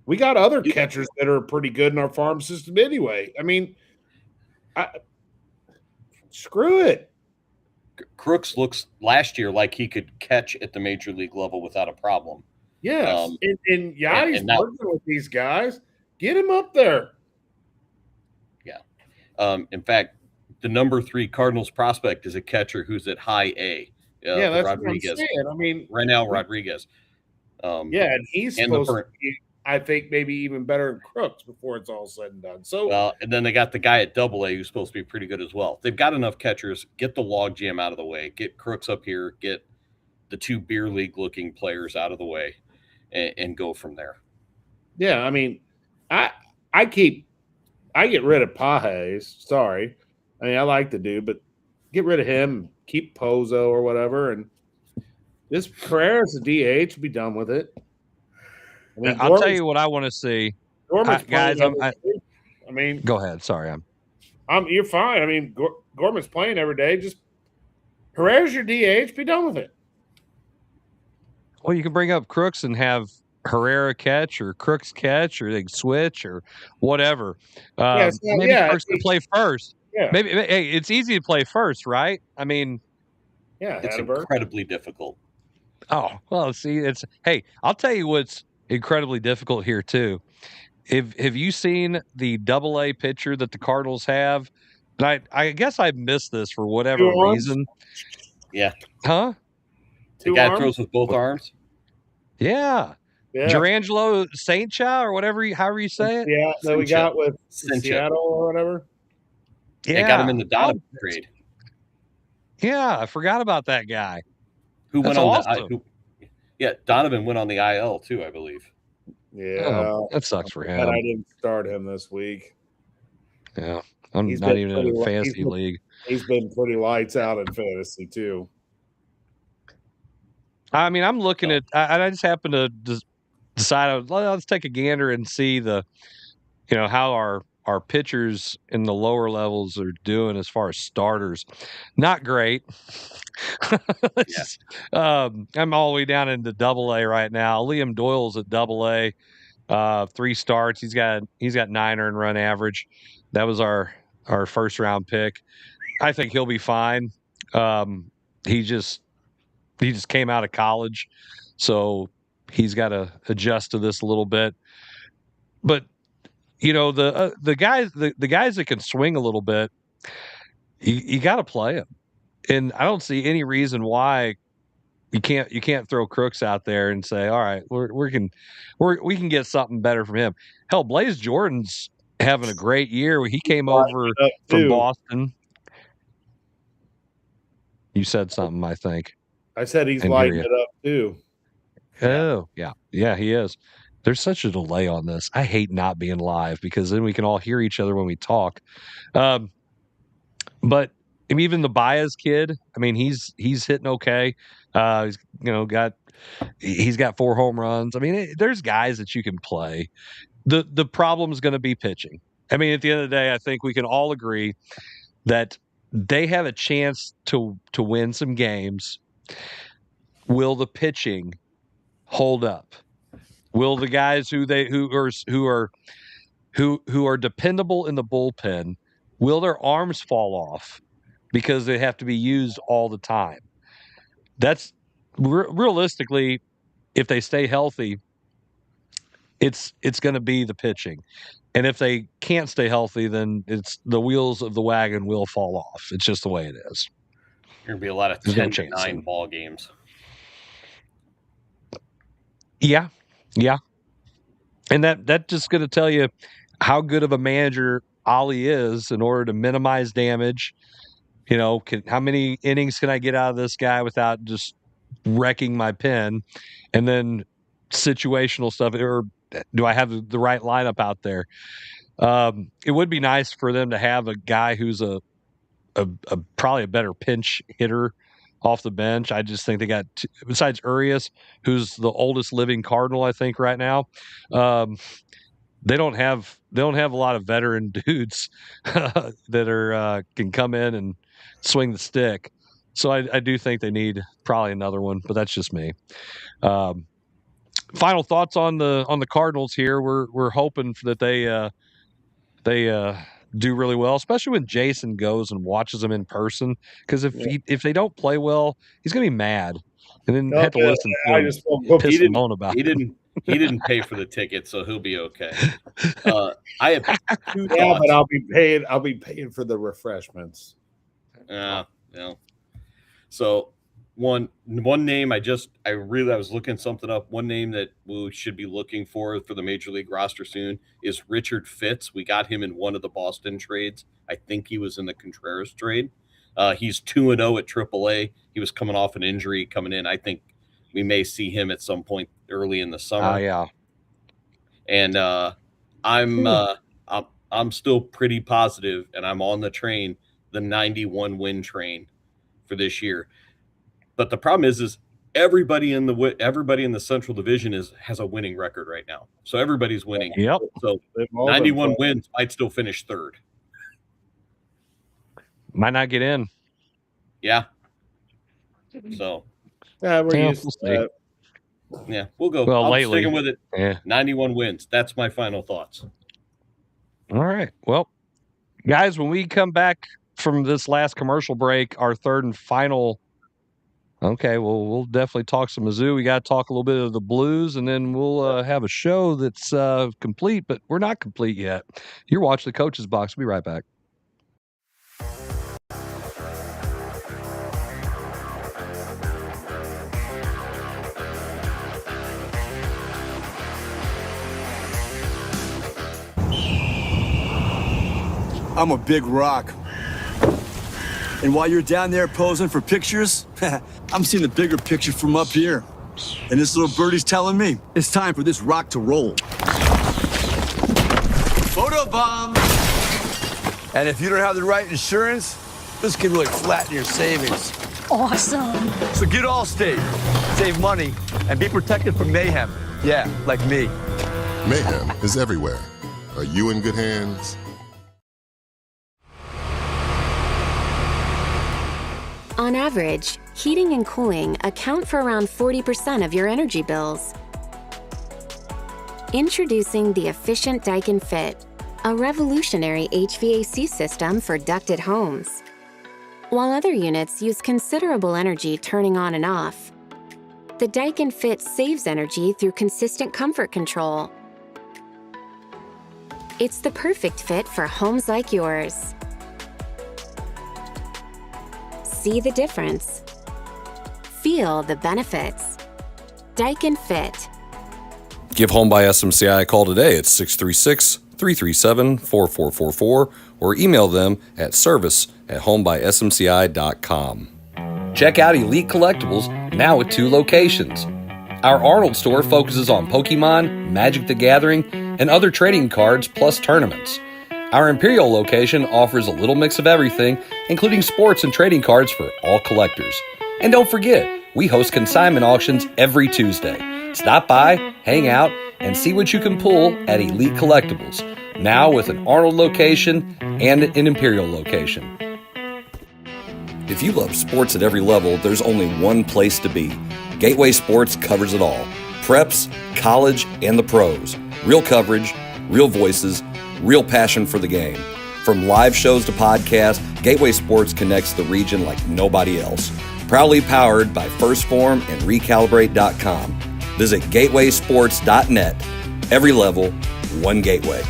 We got other catchers that are pretty good in our farm system anyway. I mean, screw it. Crooks looks last year like he could catch at the major league level without a problem. Yes, and Yachty's working with these guys. Get him up there. Yeah. In fact, the number 3 Cardinals prospect is a catcher who's at high A. That's Rodriguez. what I'm saying. Reinel Rodriguez. And he's supposed to be, I think, maybe even better than Crooks before it's all said and done. So, and then they got the guy at Double A who's supposed to be pretty good as well. They've got enough catchers. Get the logjam out of the way. Get Crooks up here. Get the 2 beer league looking players out of the way, and go from there. Yeah, I mean, I get rid of Pajes. Sorry, I mean I like the dude, but get rid of him. Keep Pozo or whatever, and this Pereira's a DH. Be done with it. I mean, I'll tell you what I want to see, guys. I mean, go ahead. Sorry, you're fine. I mean, Gorman's playing every day. Just Pereira's your DH. Be done with it. Well, you can bring up Crooks and have Herrera catch or Crooks catch, or they can switch or whatever. Maybe Crooks can play first. Yeah. Maybe it's easy to play first, right? I mean, it's incredibly difficult. Oh, well, see, I'll tell you what's incredibly difficult here too. Have you seen the Double A pitcher that the Cardinals have? And I guess I missed this for whatever reason. Yeah. Huh? The guy throws with both arms. Yeah. Gerangelo Saintcha or however you say it. Yeah, that we got with Seattle or whatever. Yeah, they got him in the Donovan trade. Yeah, I forgot about that guy. Who went on Donovan went on the IL too, I believe. Yeah, that sucks for him. But I didn't start him this week. Yeah, I'm not even in a fantasy league. He's been pretty lights out in fantasy too. I mean, I'm looking at. I just happened to decide. Let's take a gander and see how our our pitchers in the lower levels are doing as far as starters. Not great. I'm all the way down into Double-A right now. Liam Doyle's at Double-A, 3 starts. He's got 9 earned run average. That was our first round pick. I think he'll be fine. He just came out of college, so he's got to adjust to this a little bit. But the guys that can swing a little bit, you got to play them. And I don't see any reason why you can't throw Crooks out there and say, all right, we can get something better from him. Hell, Blaze Jordan's having a great year. He came over from Boston. You said something, I think. I said he's lighting it up too. Oh, yeah, he is. There's such a delay on this. I hate not being live because then we can all hear each other when we talk. But even the Baez kid, I mean, he's hitting okay. He's got 4 home runs. I mean, there's guys that you can play. The problem is going to be pitching. I mean, at the end of the day, I think we can all agree that they have a chance to win some games. Will the pitching hold up? Will the guys who are dependable in the bullpen, will their arms fall off because they have to be used all the time? That's realistically, if they stay healthy, it's going to be the pitching. And if they can't stay healthy, then it's the wheels of the wagon will fall off. It's just the way it is. There's going to be a lot of 10-9 ball games. Yeah. And that just going to tell you how good of a manager Ollie is in order to minimize damage. How many innings can I get out of this guy without just wrecking my pen? And then situational stuff, or do I have the right lineup out there? It would be nice for them to have a guy who's a probably a better pinch hitter off the bench. I just think they got besides Urias, who's the oldest living Cardinal, I think right now. They don't have a lot of veteran dudes that are can come in and swing the stick. So I do think they need probably another one, but that's just me. Final thoughts on the Cardinals here. We're hoping that they do really well, especially when Jason goes and watches them in person. Because if they don't play well, he's gonna be mad, and then have to listen to him piss and moan about it. He didn't pay for the ticket, so he'll be okay. I have 2 thoughts. Yeah, but I'll be paying for the refreshments. Yeah. So one name I was looking something up. One name that we should be looking for the major league roster soon is Richard Fitz. We got him in one of the Boston trades. I think he was in the Contreras trade. He's 2-0 at AAA. He was coming off an injury coming in. I think we may see him at some point early in the summer. Oh yeah. And I'm still pretty positive, and I'm on the train, the 91 win train for this year. But the problem is everybody in the Central Division has a winning record right now. So everybody's winning. Yep. So 91 wins might still finish 3rd. Might not get in. Yeah. So we're used to that. Yeah, we'll go. Well, I'm sticking with it. Yeah. 91 wins. That's my final thoughts. All right. Well, guys, when we come back from this last commercial break, our 3rd and final. Okay, well, we'll definitely talk some Mizzou. We got to talk a little bit of the Blues, and then we'll have a show that's complete, but we're not complete yet. You're watching the Coach's Box. We'll be right back. I'm a big rock. And while you're down there posing for pictures, I'm seeing the bigger picture from up here. And this little birdie's telling me it's time for this rock to roll. Photo bomb! And if you don't have the right insurance, this can really flatten your savings. Awesome. So get Allstate, save money, and be protected from mayhem. Yeah, like me. Mayhem is everywhere. Are you in good hands? On average, heating and cooling account for around 40% of your energy bills. Introducing the efficient Daikin Fit, a revolutionary HVAC system for ducted homes. While other units use considerable energy turning on and off, the Daikin Fit saves energy through consistent comfort control. It's the perfect fit for homes like yours. See the difference. Feel the benefits. Daikin Fit. Give Home by SMCI a call today at 636-337-4444 or email them at service@homebysmci.com. Check out Elite Collectibles, now with 2 locations. Our Arnold store focuses on Pokemon, Magic the Gathering, and other trading cards plus tournaments. Our Imperial location offers a little mix of everything, including sports and trading cards for all collectors. And don't forget, we host consignment auctions every Tuesday. Stop by, hang out, and see what you can pull at Elite Collectibles, now with an Arnold location and an Imperial location. If you love sports at every level, there's only one place to be. Gateway Sports covers it all. Preps, college, and the pros. Real coverage, real voices, real passion for the game. From live shows to podcasts, Gateway Sports connects the region like nobody else. Proudly powered by First Form and Recalibrate.com. Visit gatewaysports.net. Every level, one gateway.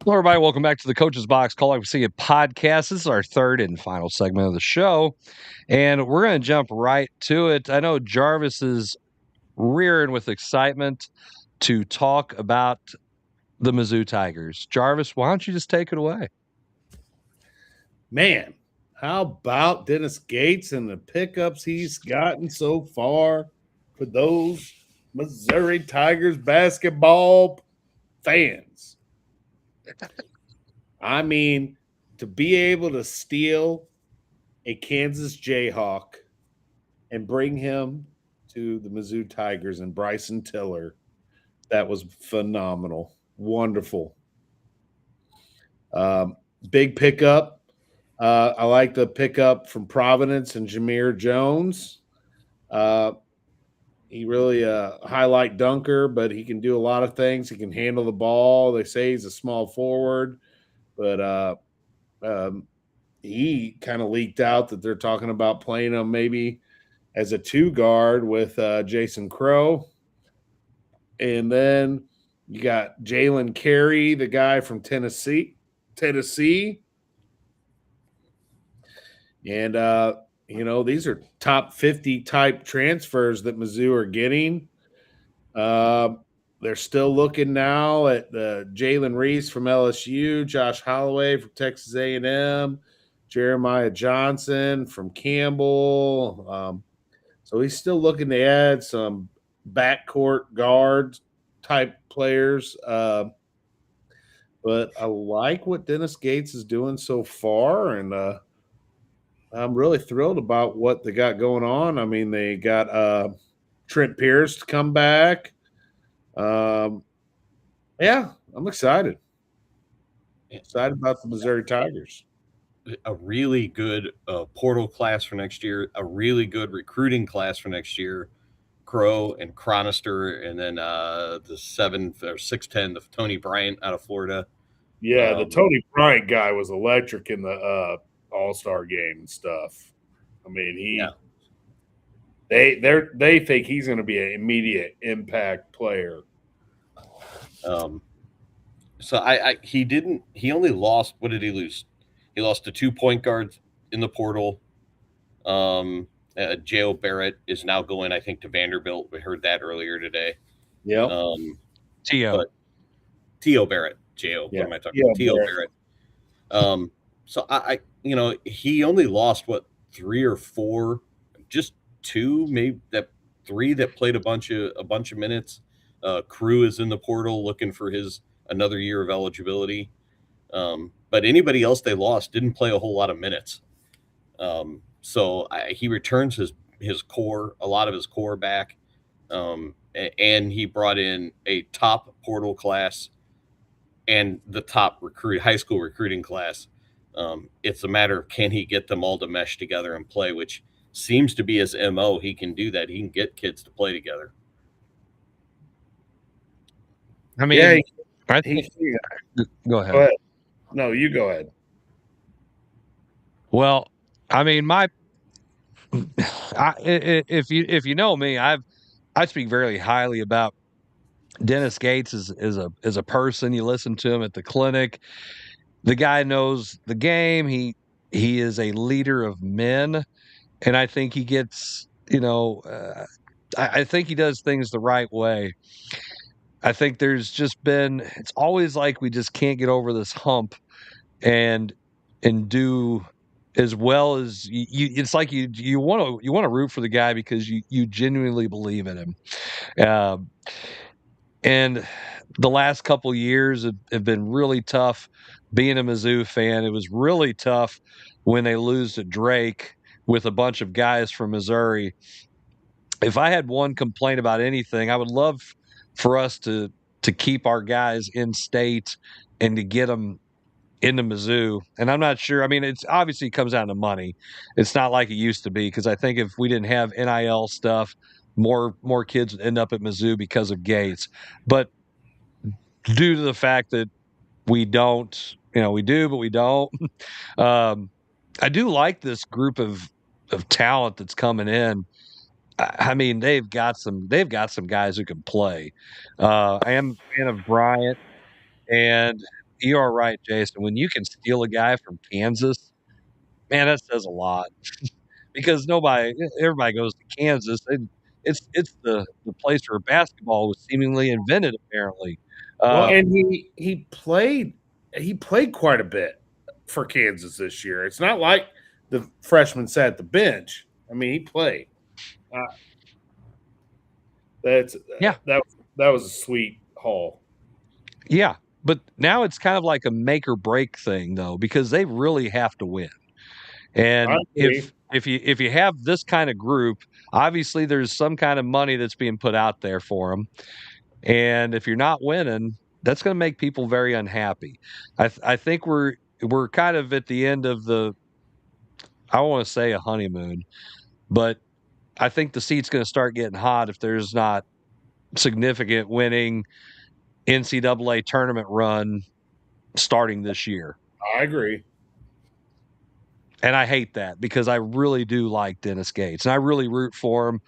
Hello, everybody. Welcome back to the Coach's Box Call Like We See It podcast. This is our third and final segment of the show, and we're going to jump right to it. I know Jarvis is rearing with excitement to talk about the Mizzou Tigers. Jarvis, why don't you just take it away? Man, how about Dennis Gates and the pickups he's gotten so far for those Missouri Tigers basketball fans? I mean, to be able to steal a Kansas Jayhawk and bring him to the Mizzou Tigers and Bryson Tiller, that was phenomenal. Wonderful. Big pickup. I like the pickup from Providence and Jameer Jones. He really highlight dunker, but he can do a lot of things. He can handle the ball. They say he's a small forward, but he kind of leaked out that they're talking about playing him maybe as a 2 guard with Jason Crow. And then you got Jalen Carey, the guy from Tennessee. And, these are top 50 type transfers that Mizzou are getting. They're still looking now at Jalen Reese from LSU, Josh Holloway from Texas A&M, Jeremiah Johnson from Campbell. So he's still looking to add some backcourt guard type players. But I like what Dennis Gates is doing so far, and I'm really thrilled about what they got going on. I mean, they got Trent Pierce to come back. Yeah, I'm excited. Excited about the Missouri Tigers. A really good portal class for next year, a really good recruiting class for next year. Crow and Chronister, and then the 7th or 6'10", the Tony Bryant out of Florida. Yeah, the Tony Bryant guy was electric in the All-Star game and stuff. I mean, they think he's going to be an immediate impact player. So he only lost, what did he lose? He lost to 2 point guards in the portal. J.O. Barrett is now going, I think, to Vanderbilt. We heard that earlier today. Yeah. T.O. T.O. Barrett. J.O. Yeah. What am I talking about? T.O. Barrett. So I he only lost 3 or 4, just 2, maybe 3 that played a bunch of minutes. Crew is in the portal looking for his another year of eligibility. But anybody else they lost didn't play a whole lot of minutes. So he returns his core, a lot of his core back. And he brought in a top portal class and the top high school recruiting class. It's a matter of, can he get them all to mesh together and play, which seems to be his MO. He can do that. He can get kids to play together. I mean, Yeah, I think. Go ahead. Go ahead. No, you go ahead. Well, I mean, if you know me, I speak very highly about Dennis Gates as a person. You listen to him at the clinic. The guy knows the game. He is a leader of men, and I think he gets, I think he does things the right way. I think there's just been, it's always like we just can't get over this hump and do as well as you it's like you want to root for the guy because you genuinely believe in him. And the last couple years have been really tough. Being a Mizzou fan, it was really tough when they lose to Drake with a bunch of guys from Missouri. If I had one complaint about anything, I would love for us to keep our guys in state and to get them into Mizzou. And I'm not sure. I mean, it's obviously comes down to money. It's not like it used to be, because I think if we didn't have NIL stuff, more kids would end up at Mizzou because of Gates. But due to the fact that we don't, we do, but we don't. I do like this group of talent that's coming in. I mean, they've got some guys who can play. I am a fan of Bryant, and you are right, Jason. When you can steal a guy from Kansas, man, that says a lot. Because everybody goes to Kansas, and it's the place where basketball was seemingly invented, apparently. Well, and he played quite a bit for Kansas this year. It's not like the freshman sat at the bench. I mean, he played. That was a sweet haul. Yeah, but now it's kind of like a make or break thing, though, because they really have to win. And if you have this kind of group, obviously there's some kind of money that's being put out there for them. And if you're not winning, that's going to make people very unhappy. I think we're kind of at the end of I don't want to say a honeymoon, but I think the seat's going to start getting hot if there's not significant winning NCAA tournament run starting this year. I agree. And I hate that, because I really do like Dennis Gates, and I really root for him,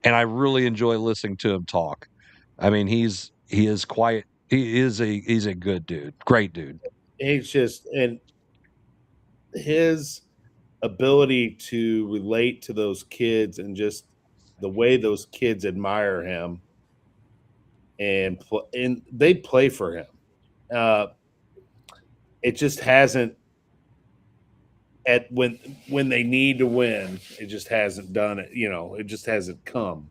and I really enjoy listening to him talk. I mean, he's a good dude, great dude. He's just, and his ability to relate to those kids and just the way those kids admire him and they play for him. It just hasn't, when they need to win, it just hasn't done it. It just hasn't come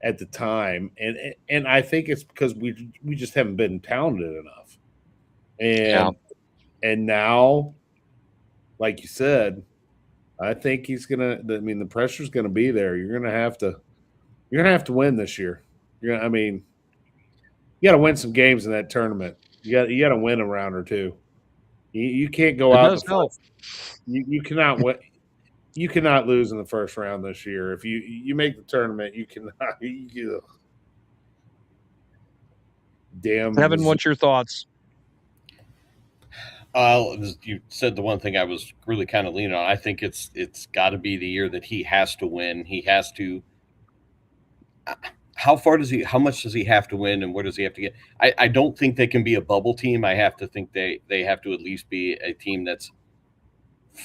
at the time, and I think it's because we just haven't been talented enough. And now, like you said, I think he's gonna. I mean, the pressure's gonna be there. You're gonna have to win this year. You got to win some games in that tournament. You got to win a round or two. You can't go out. You cannot win. You cannot lose in the first round this year. If you make the tournament, you cannot. Damn. Evan, what's your thoughts? You said the one thing I was really kind of leaning on. I think it's got to be the year that he has to win. He has to. How much does he have to win, and where does he have to get? I don't think they can be a bubble team. I have to think they have to at least be a team that's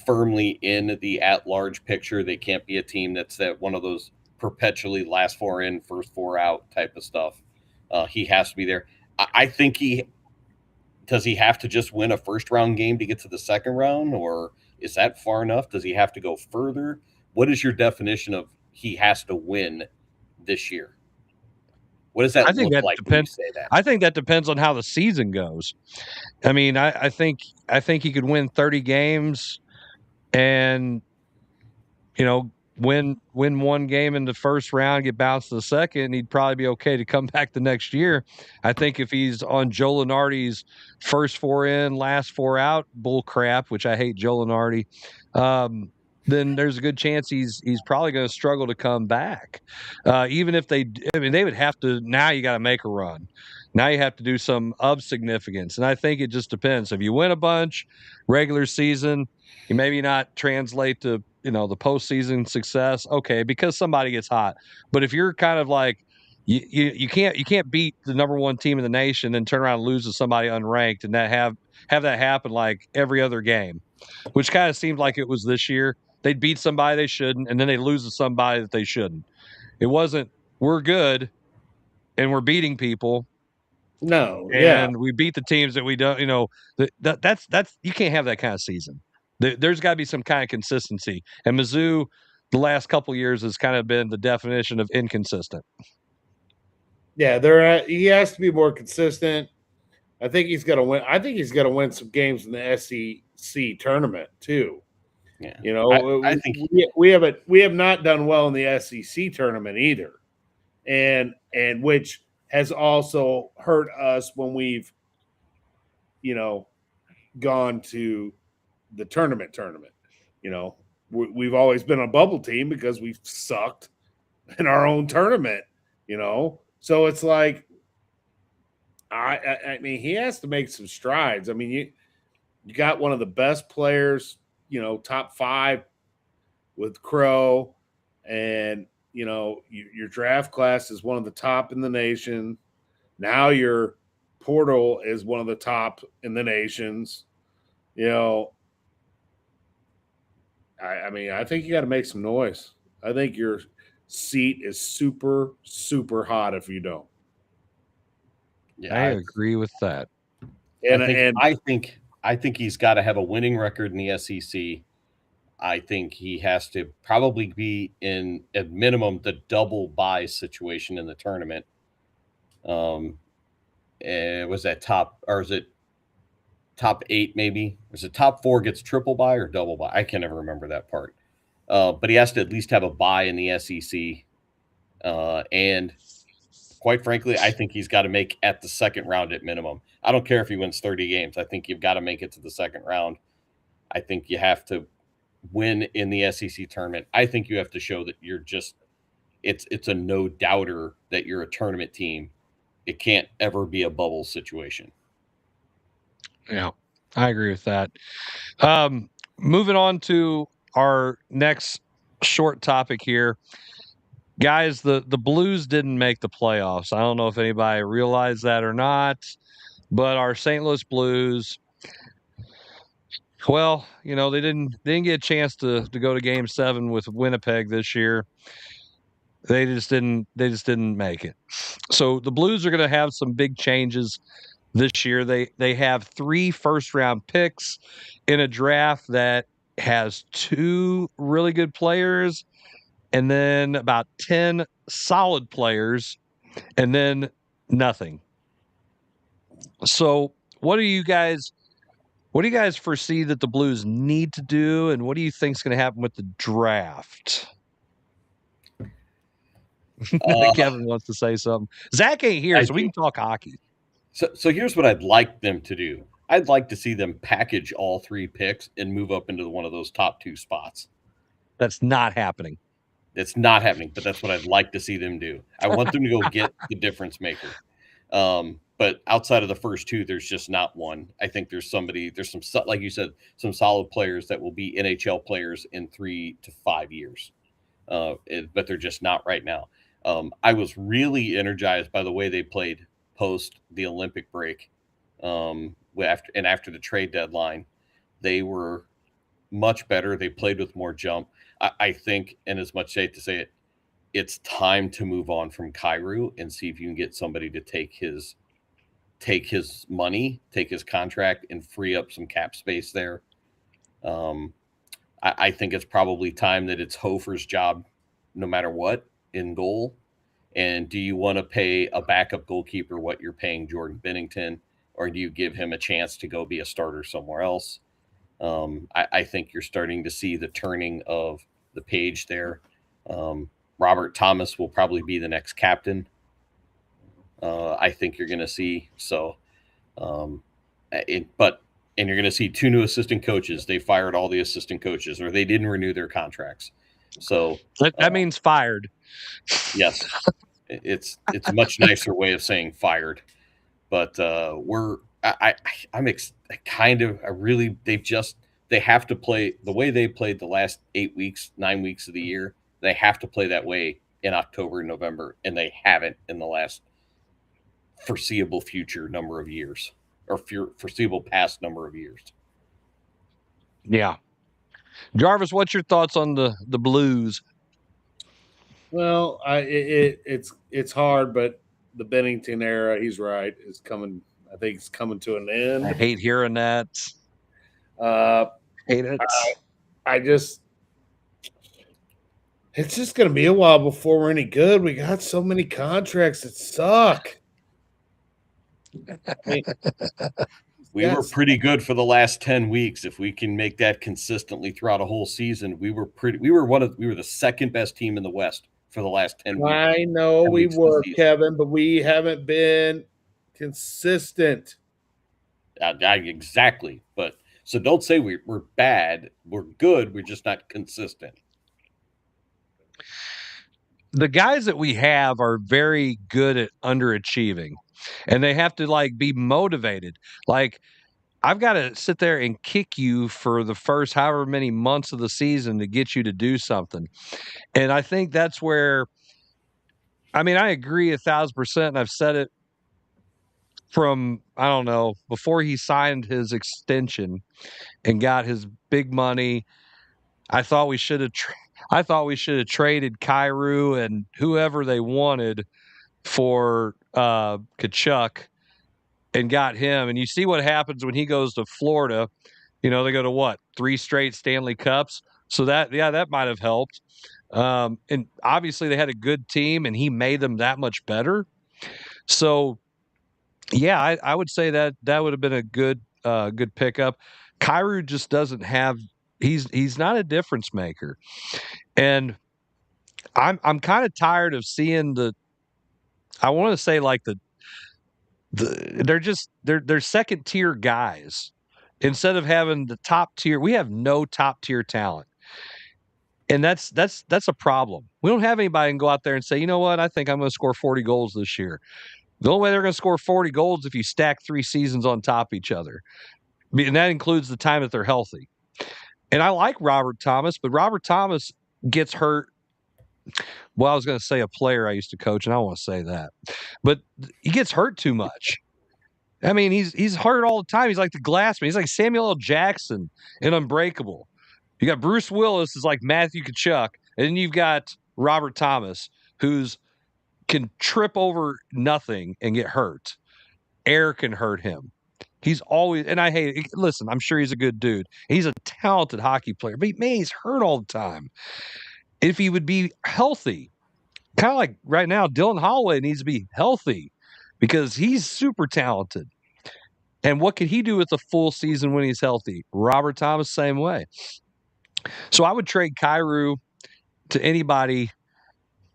firmly in the at-large picture. They can't be a team that's one of those perpetually last four in, first four out type of stuff. He has to be there. I think does he have to just win a first round game to get to the second round, or is that far enough? Does he have to go further? What is your definition of he has to win this year? What does that I think look that like when you say that? I think that depends on how the season goes. I mean, I think he could win 30 games and win one game in the first round, get bounced to the second, he'd probably be okay to come back the next year. I think if he's on Joe Lunardi's first 4 in, last 4 out bull crap, which I hate Joe Lunardi, then there's a good chance he's probably going to struggle to come back. Even if they would have to. Now you got to make a run. Now you have to do some of significance, and I think it just depends. If you win a bunch regular season, you maybe not translate to the postseason success. Okay, because somebody gets hot. But if you're kind of like you can't beat the number 1 team in the nation and turn around and lose to somebody unranked and that have that happen like every other game, which kind of seemed like it was this year. They'd beat somebody they shouldn't, and then they lose to somebody that they shouldn't. It wasn't we're good and we're beating people. No, and we beat the teams that we don't. That's you can't have that kind of season. There's got to be some kind of consistency. And Mizzou, the last couple of years, has kind of been the definition of inconsistent. Yeah, he has to be more consistent. I think he's going to win. I think he's going to win some games in the SEC tournament too. Yeah, I think we have not done well in the SEC tournament either, and which has also hurt us when we've gone to the tournament. We've always been a bubble team because we've sucked in our own tournament. So it's like I mean, he has to make some strides. I mean, you got one of the best players, top 5 with Crow, and your draft class is one of the top in the nation. Now your portal is one of the top in the nations. I mean, I think you got to make some noise. I think your seat is super, super hot if you don't. Yeah, I agree with that. And I think he's got to have a winning record in the SEC. I think he has to probably be in, at minimum, the double bye situation in the tournament. Was that top, or is it top 8 maybe? Is it top 4 gets triple bye or double bye? I can never remember that part. But he has to at least have a bye in the SEC. And quite frankly, I think he's got to make at the second round at minimum. I don't care if he wins 30 games. I think you've got to make it to the second round. I think you have to win in the SEC tournament. I think you have to show that you're just it's a no doubter that you're a tournament team. It can't ever be a bubble situation. Yeah, I agree with that. Moving on to our next short topic here. Guys, the Blues didn't make the playoffs. I don't know if anybody realized that or not, but our St. Louis Blues, well, they didn't get a chance to go to Game 7 with Winnipeg this year. They just didn't make it. So the Blues are going to have some big changes this year. They have 3 first-round picks in a draft that has 2 really good players and then about 10 solid players and then nothing. So what do you guys foresee that the Blues need to do, and what do you think is going to happen with the draft? Kevin wants to say something. Zach ain't here, so we can talk hockey. So here's what I'd like them to do. I'd like to see them package all 3 picks and move up into one of those top 2 spots. That's not happening. It's not happening, but that's what I'd like to see them do. I want them to go get the difference maker. But outside of the first 2, there's just not one. I think there's some, like you said, some solid players that will be NHL players in 3 to 5 years. But they're just not right now. I was really energized by the way they played post the Olympic break. After the trade deadline, they were much better. They played with more jump. I think, and as much safe to say it, it's time to move on from Kyrou and see if you can get somebody to take his money, take his contract, and free up some cap space there. I think it's probably time that it's Hofer's job, no matter what, in goal. And do you want to pay a backup goalkeeper what you're paying Jordan Bennington, or do you give him a chance to go be a starter somewhere else? I think you're starting to see the turning of the page there. Robert Thomas will probably be the next captain. I think you're going to see and you're going to see 2 new assistant coaches. They fired all the assistant coaches, or they didn't renew their contracts. So that means fired. Yes, it's a much nicer way of saying fired. But they have to play the way they played the last 8 weeks, 9 weeks of the year. They have to play that way in October and November, and they haven't in the last foreseeable future number of years, or foreseeable past number of years. Yeah. Jarvis, what's your thoughts on the Blues? Well, it's hard, but the Bennington era, he's right, is coming. I think it's coming to an end. I hate hearing that. Hate it. It's just going to be a while before we're any good. We got so many contracts that suck. We were pretty good for the last 10 weeks. If we can make that consistently throughout a whole season, we were the second best team in the West for the last 10 weeks. I know we were, Kevin, but we haven't been consistent. Exactly. But so don't say we're bad. We're good. We're just not consistent. The guys that we have are very good at underachieving, and they have to be motivated. I've got to sit there and kick you for the first however many months of the season to get you to do something. And I think that's where, I agree 1,000%. And I've said it from, I don't know, before he signed his extension and got his big money. I thought we should have traded Kyrou and whoever they wanted for Kachuk and got him. And you see what happens when he goes to Florida. They go to what? 3 straight Stanley Cups. So that might have helped. And obviously they had a good team and he made them that much better. So yeah, I would say that would have been a good pickup. Kyrou just doesn't have, he's not a difference maker. And I'm kind of tired of seeing they're second tier guys instead of having the top tier. We have no top tier talent. And that's a problem. We don't have anybody can go out there and say, you know what, I think I'm going to score 40 goals this year. The only way they're going to score 40 goals is if you stack 3 seasons on top of each other. And that includes the time that they're healthy. And I like Robert Thomas, but Robert Thomas gets hurt. Well, I was going to say a player I used to coach, and I don't want to say that. But he gets hurt too much. He's hurt all the time. He's like the Glassman. He's like Samuel L. Jackson in Unbreakable. You got Bruce Willis is like Matthew Tkachuk, and then you've got Robert Thomas, who's can trip over nothing and get hurt. Air can hurt him. He's always, and I hate it. Listen, I'm sure he's a good dude. He's a talented hockey player, but he's hurt all the time. If he would be healthy, kind of like right now, Dylan Holloway needs to be healthy because he's super talented. And what can he do with a full season when he's healthy? Robert Thomas, same way. So I would trade Kyrou to anybody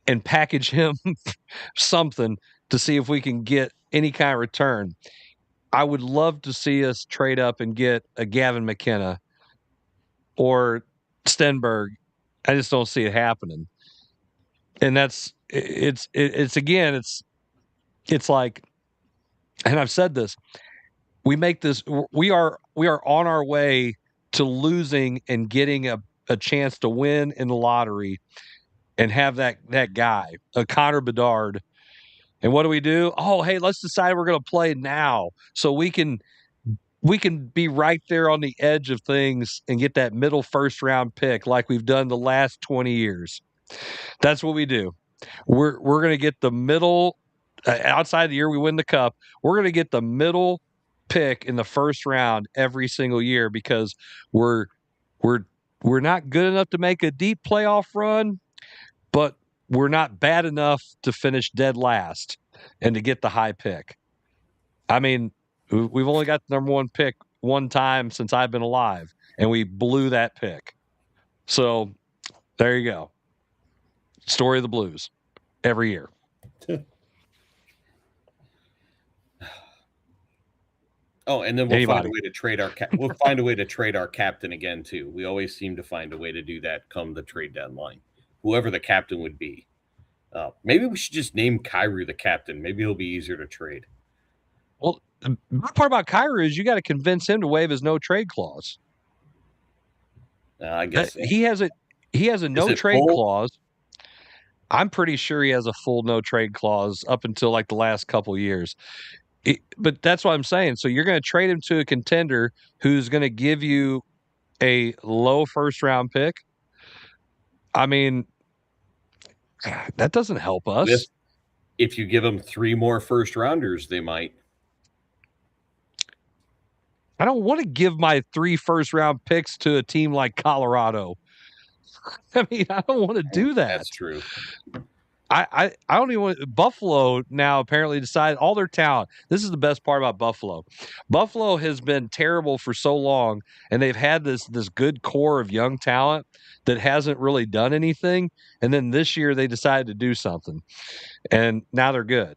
and package him something to see if we can get any kind of return. I would love to see us trade up and get a Gavin McKenna or Stenberg. I just don't see it happening. And it's like, and I've said this, we are on our way to losing and getting a chance to win in the lottery and have that guy, a Connor Bedard. And what do? Oh, hey, let's decide we're going to play now so we can be right there on the edge of things and get that middle first round pick like we've done the last 20 years. That's what we do. We're going to get the middle outside the year we win the cup. We're going to get the middle pick in the first round every single year because we're not good enough to make a deep playoff run, but we're not bad enough to finish dead last and to get the high pick. I mean, we've only got the number one pick one time since I've been alive, and we blew that pick. So there you go. Story of the Blues every year. Oh, and then we'll find a way to trade we'll find a way to trade our captain again too. We always seem to find a way to do that come the trade deadline. Whoever the captain would be. Maybe we should just name Kyrou the captain. Maybe he'll be easier to trade. Well, the part about Kyrou is you got to convince him to waive his no trade clause. I guess he has a no trade clause. I'm pretty sure he has a full no trade clause up until like the last couple years. But that's what I'm saying. So you're going to trade him to a contender who's going to give you a low first round pick. I mean, that doesn't help us. If you give them 3 more first rounders, they might. I don't want to give my 3 first round picks to a team like Colorado. I mean, I don't want to do that. That's true. I don't even want Buffalo now apparently decided all their talent. This is the best part about Buffalo. Buffalo has been terrible for so long, and they've had this good core of young talent that hasn't really done anything. And then this year they decided to do something, and now they're good.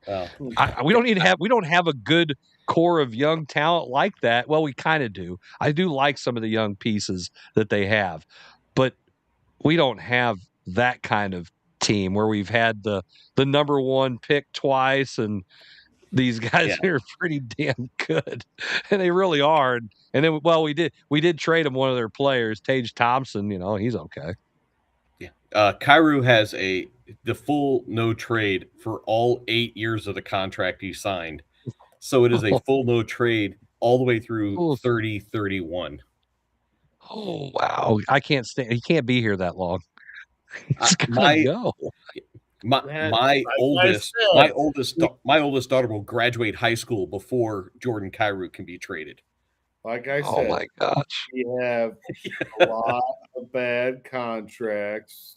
We don't have a good core of young talent like that. Well, we kind of do. I do like some of the young pieces that they have, but we don't have that kind of team where we've had the number one pick twice, and these guys are pretty damn good, and they really are. And then, well, we did trade them one of their players, Ty Simpson. He's okay. Yeah, Kyrou has the full no trade for all 8 years of the contract he signed, so it is a full no trade all the way through 30-31. Oh wow! I can't stand. He can't be here that long. My oldest daughter will graduate high school before Jordan Kyrou can be traded. Like I said, oh my gosh, we have a lot of bad contracts.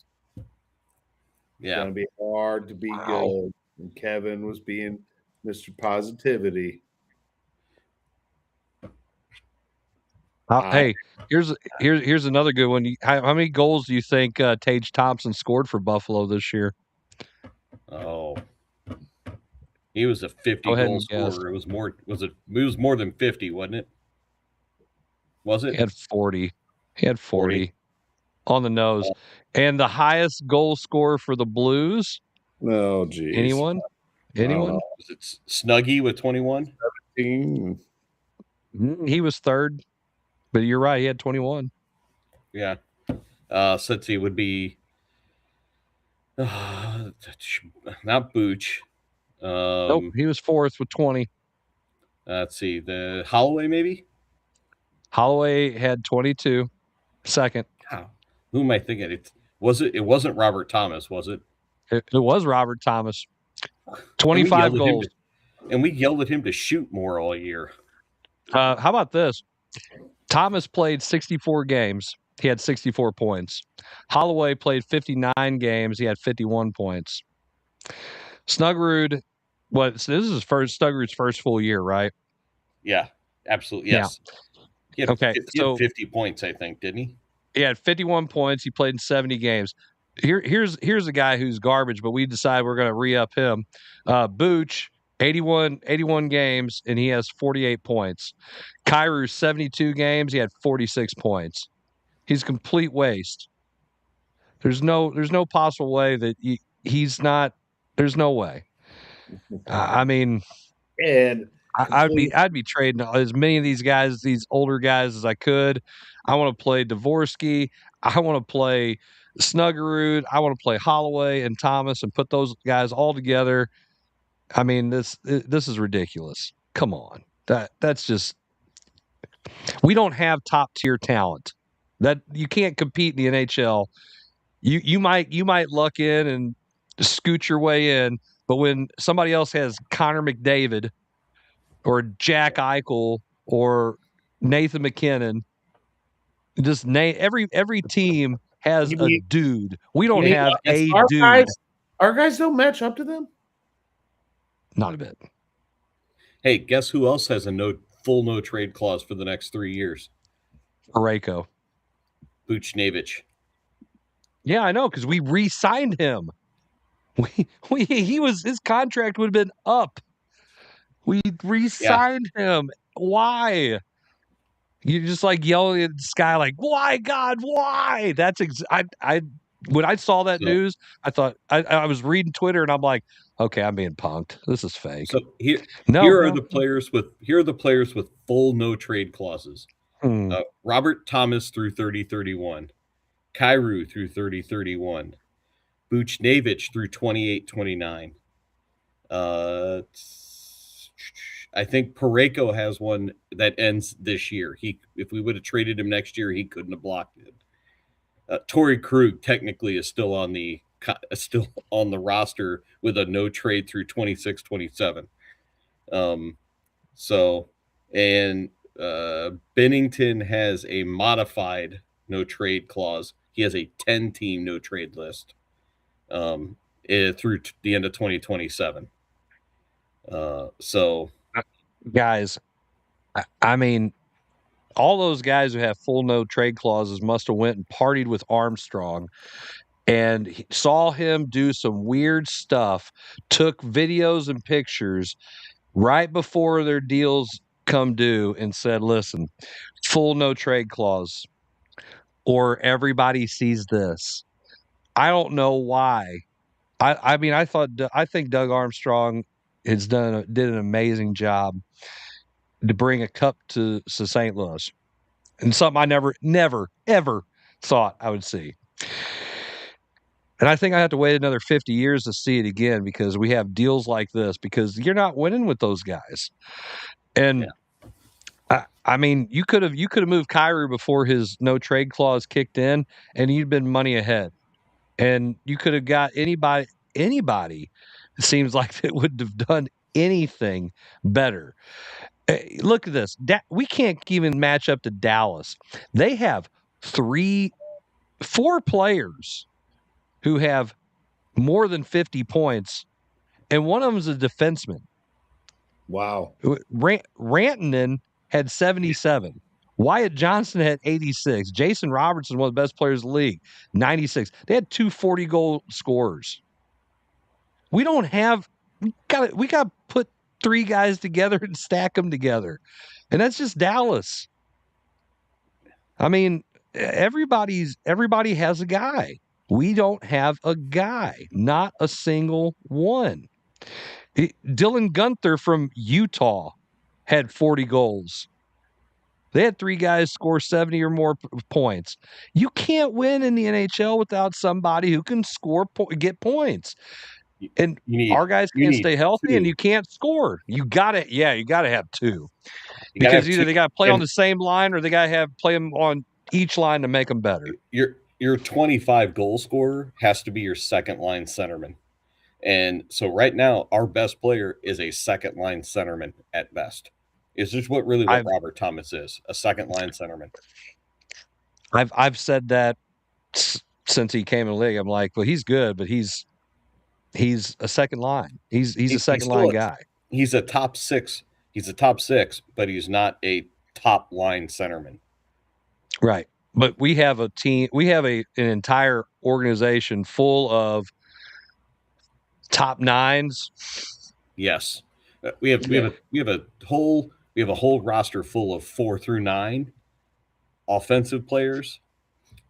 It's going to be hard to be good. And Kevin was being Mr. Positivity. Hey, here's another good one. How many goals do you think Ty Simpson scored for Buffalo this year? Oh, he was a 50-goal scorer. It was more. It was more than 50, wasn't it? Was it? He had 40. He had 40 on the nose, and the highest goal scorer for the Blues. Oh, geez. Anyone? Was it Snuggie with 21? 17. He was third. But you're right. He had 21. Yeah. Let's see. Would be not Booch. Nope. He was fourth with 20. Let's see. The Holloway, maybe? Holloway had 22. Second. Wow. Who am I thinking? It wasn't Robert Thomas, was it? It was Robert Thomas. 25 goals. And we yelled at him to shoot more all year. How about this? Thomas played 64 games. He had 64 points. Holloway played 59 games. He had 51 points. Snuggerud, so this is Snuggerud's first full year, right? Yeah, absolutely. Yes. Yeah. He had 50 points, I think, didn't he? He had 51 points. He played in 70 games. Here's a guy who's garbage, but we decided we're going to re-up him. Booch, 81 games, and he has 48 points. Kyrou, 72 games, he had 46 points. He's a complete waste. There's no possible way that he's not. There's no way. I mean, and I'd be trading as many of these guys, these older guys, as I could. I want to play Dvorsky. I want to play Snuggerud. I want to play Holloway and Thomas and put those guys all together. I mean, this is ridiculous. Come on. That's just, we don't have top tier talent. That you can't compete in the NHL. You might luck in and scoot your way in, but when somebody else has Connor McDavid or Jack Eichel or Nathan McKinnon, just every team has You a mean- dude. We don't you mean have a our dude. Our guys don't match up to them? Not a bit. Hey, guess who else has a full no trade clause for the next 3 years? Parayko. Buchnevich. Yeah, I know, because we re-signed him. His contract would have been up. We re-signed him. Why? You're just like yelling at the sky, like, "Why, God? Why?" That's when I saw that news, I thought I was reading Twitter and I'm like, "Okay, I'm being punked. This is fake." So here are the players with full no trade clauses. Robert Thomas through 30-31, Kyrou through 30-31, Buchnevich through 28-29. I think Parayko has one that ends this year. If we would have traded him next year, he couldn't have blocked it. Torrey Krug technically is still on the roster with a no trade through 26-27. Bennington has a modified no trade clause. He has a 10-team no trade list through the end of 2027. Guys, I mean, all those guys who have full no trade clauses must have went and partied with Armstrong and saw him do some weird stuff, took videos and pictures right before their deals come due and said, "Listen, full no trade clause or everybody sees this." I don't know why. I think Doug Armstrong did an amazing job to bring a cup to St. Louis, and something I never, ever thought I would see. And I think I have to wait another 50 years to see it again because we have deals like this because you're not winning with those guys. And I mean, you could have moved Kyrou before his no trade clause kicked in, and you'd been money ahead. And you could have got anybody. It seems like that would have done anything better. Look at this. We can't even match up to Dallas. They have 4 players who have more than 50 points, and one of them is a defenseman. Wow. Rantanen had 77. Wyatt Johnson had 86. Jason Robertson, one of the best players in the league, 96. They had 2 40-goal scorers. We don't have we got to put 3 guys together and stack them together. And that's just Dallas. I mean, everybody has a guy. We don't have a guy, not a single one. Dylan Gunther from Utah had 40 goals. They had 3 guys score 70 or more points. You can't win in the NHL without somebody who can get points. And our guys can't stay healthy, 2. And you can't score. You got to have 2. Because either they got to play on the same line or they got to play them on each line to make them better. Your 25 goal scorer has to be your second line centerman. And so right now, our best player is a second line centerman at best. Is this what Robert Thomas is? A second line centerman. I've said that since he came in the league. I'm like, well, he's good, but he's a second line. He's a second line guy. He's a top 6. He's a top 6, but he's not a top line centerman. Right. But we have a team. We have an entire organization full of top 9s. Yes, we have a whole roster full of 4 through 9 offensive players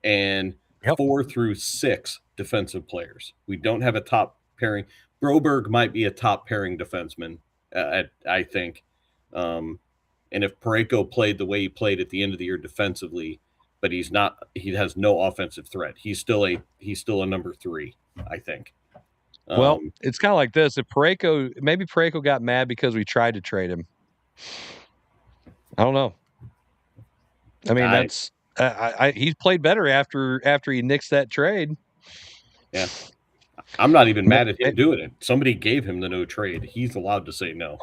and 4 through 6 defensive players. We don't have a top pairing. Broberg might be a top pairing defenseman, I think. And if Parayko played the way he played at the end of the year defensively, but he's not. He has no offensive threat. He's still a number 3, I think. Well, it's kind of like this. If maybe Parayko got mad because we tried to trade him. I don't know. I mean, he's played better after he nixed that trade. Yeah. I'm not even mad at him doing it. Somebody gave him the no trade. He's allowed to say no.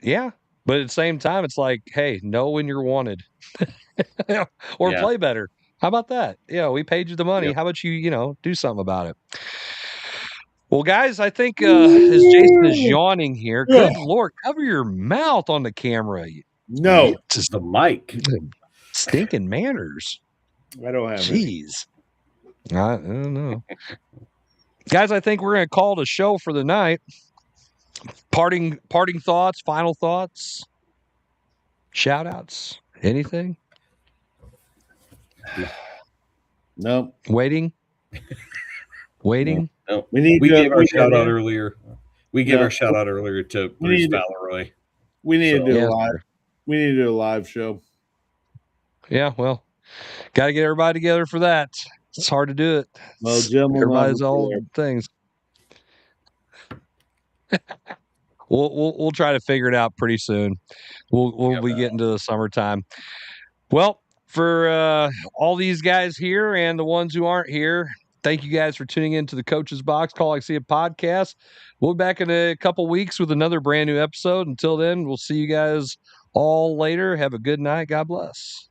Yeah. But at the same time, it's like, hey, know when you're wanted. Or play better. How about that? Yeah, we paid you the money. Yep. How about you, do something about it? Well, guys, I think as Jason is yawning here, good Lord, cover your mouth on the camera. No. Just the mic. Stinking manners. I don't have Jeez. I don't know. Guys, I think we're going to call it a show for the night. Parting thoughts, final thoughts, shout outs, anything? No. Waiting. No. We gave our shout out earlier. We gave our shout out earlier to Bruce Valeroy. We need to do a live. We need to do a live show. Yeah, well, got to get everybody together for that. It's hard to do it. Well, Jim, everybody's all things. We'll try to figure it out pretty soon. We'll be getting to the summertime. Well, for all these guys here and the ones who aren't here, thank you guys for tuning in to the Coach's Box Call Like See It podcast. We'll be back in a couple weeks with another brand new episode. Until then, we'll see you guys all later. Have a good night. God bless.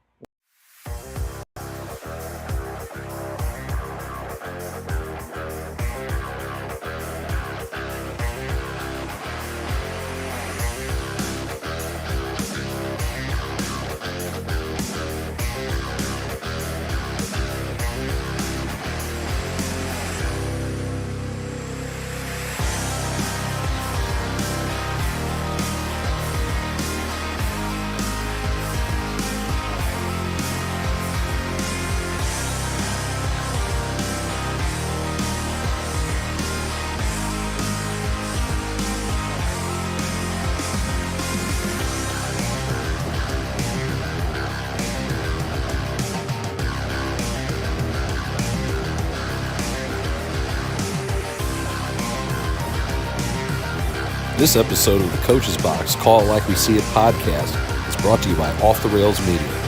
This episode of the Coach's Box Call It Like We See It podcast is brought to you by Off the Rails Media.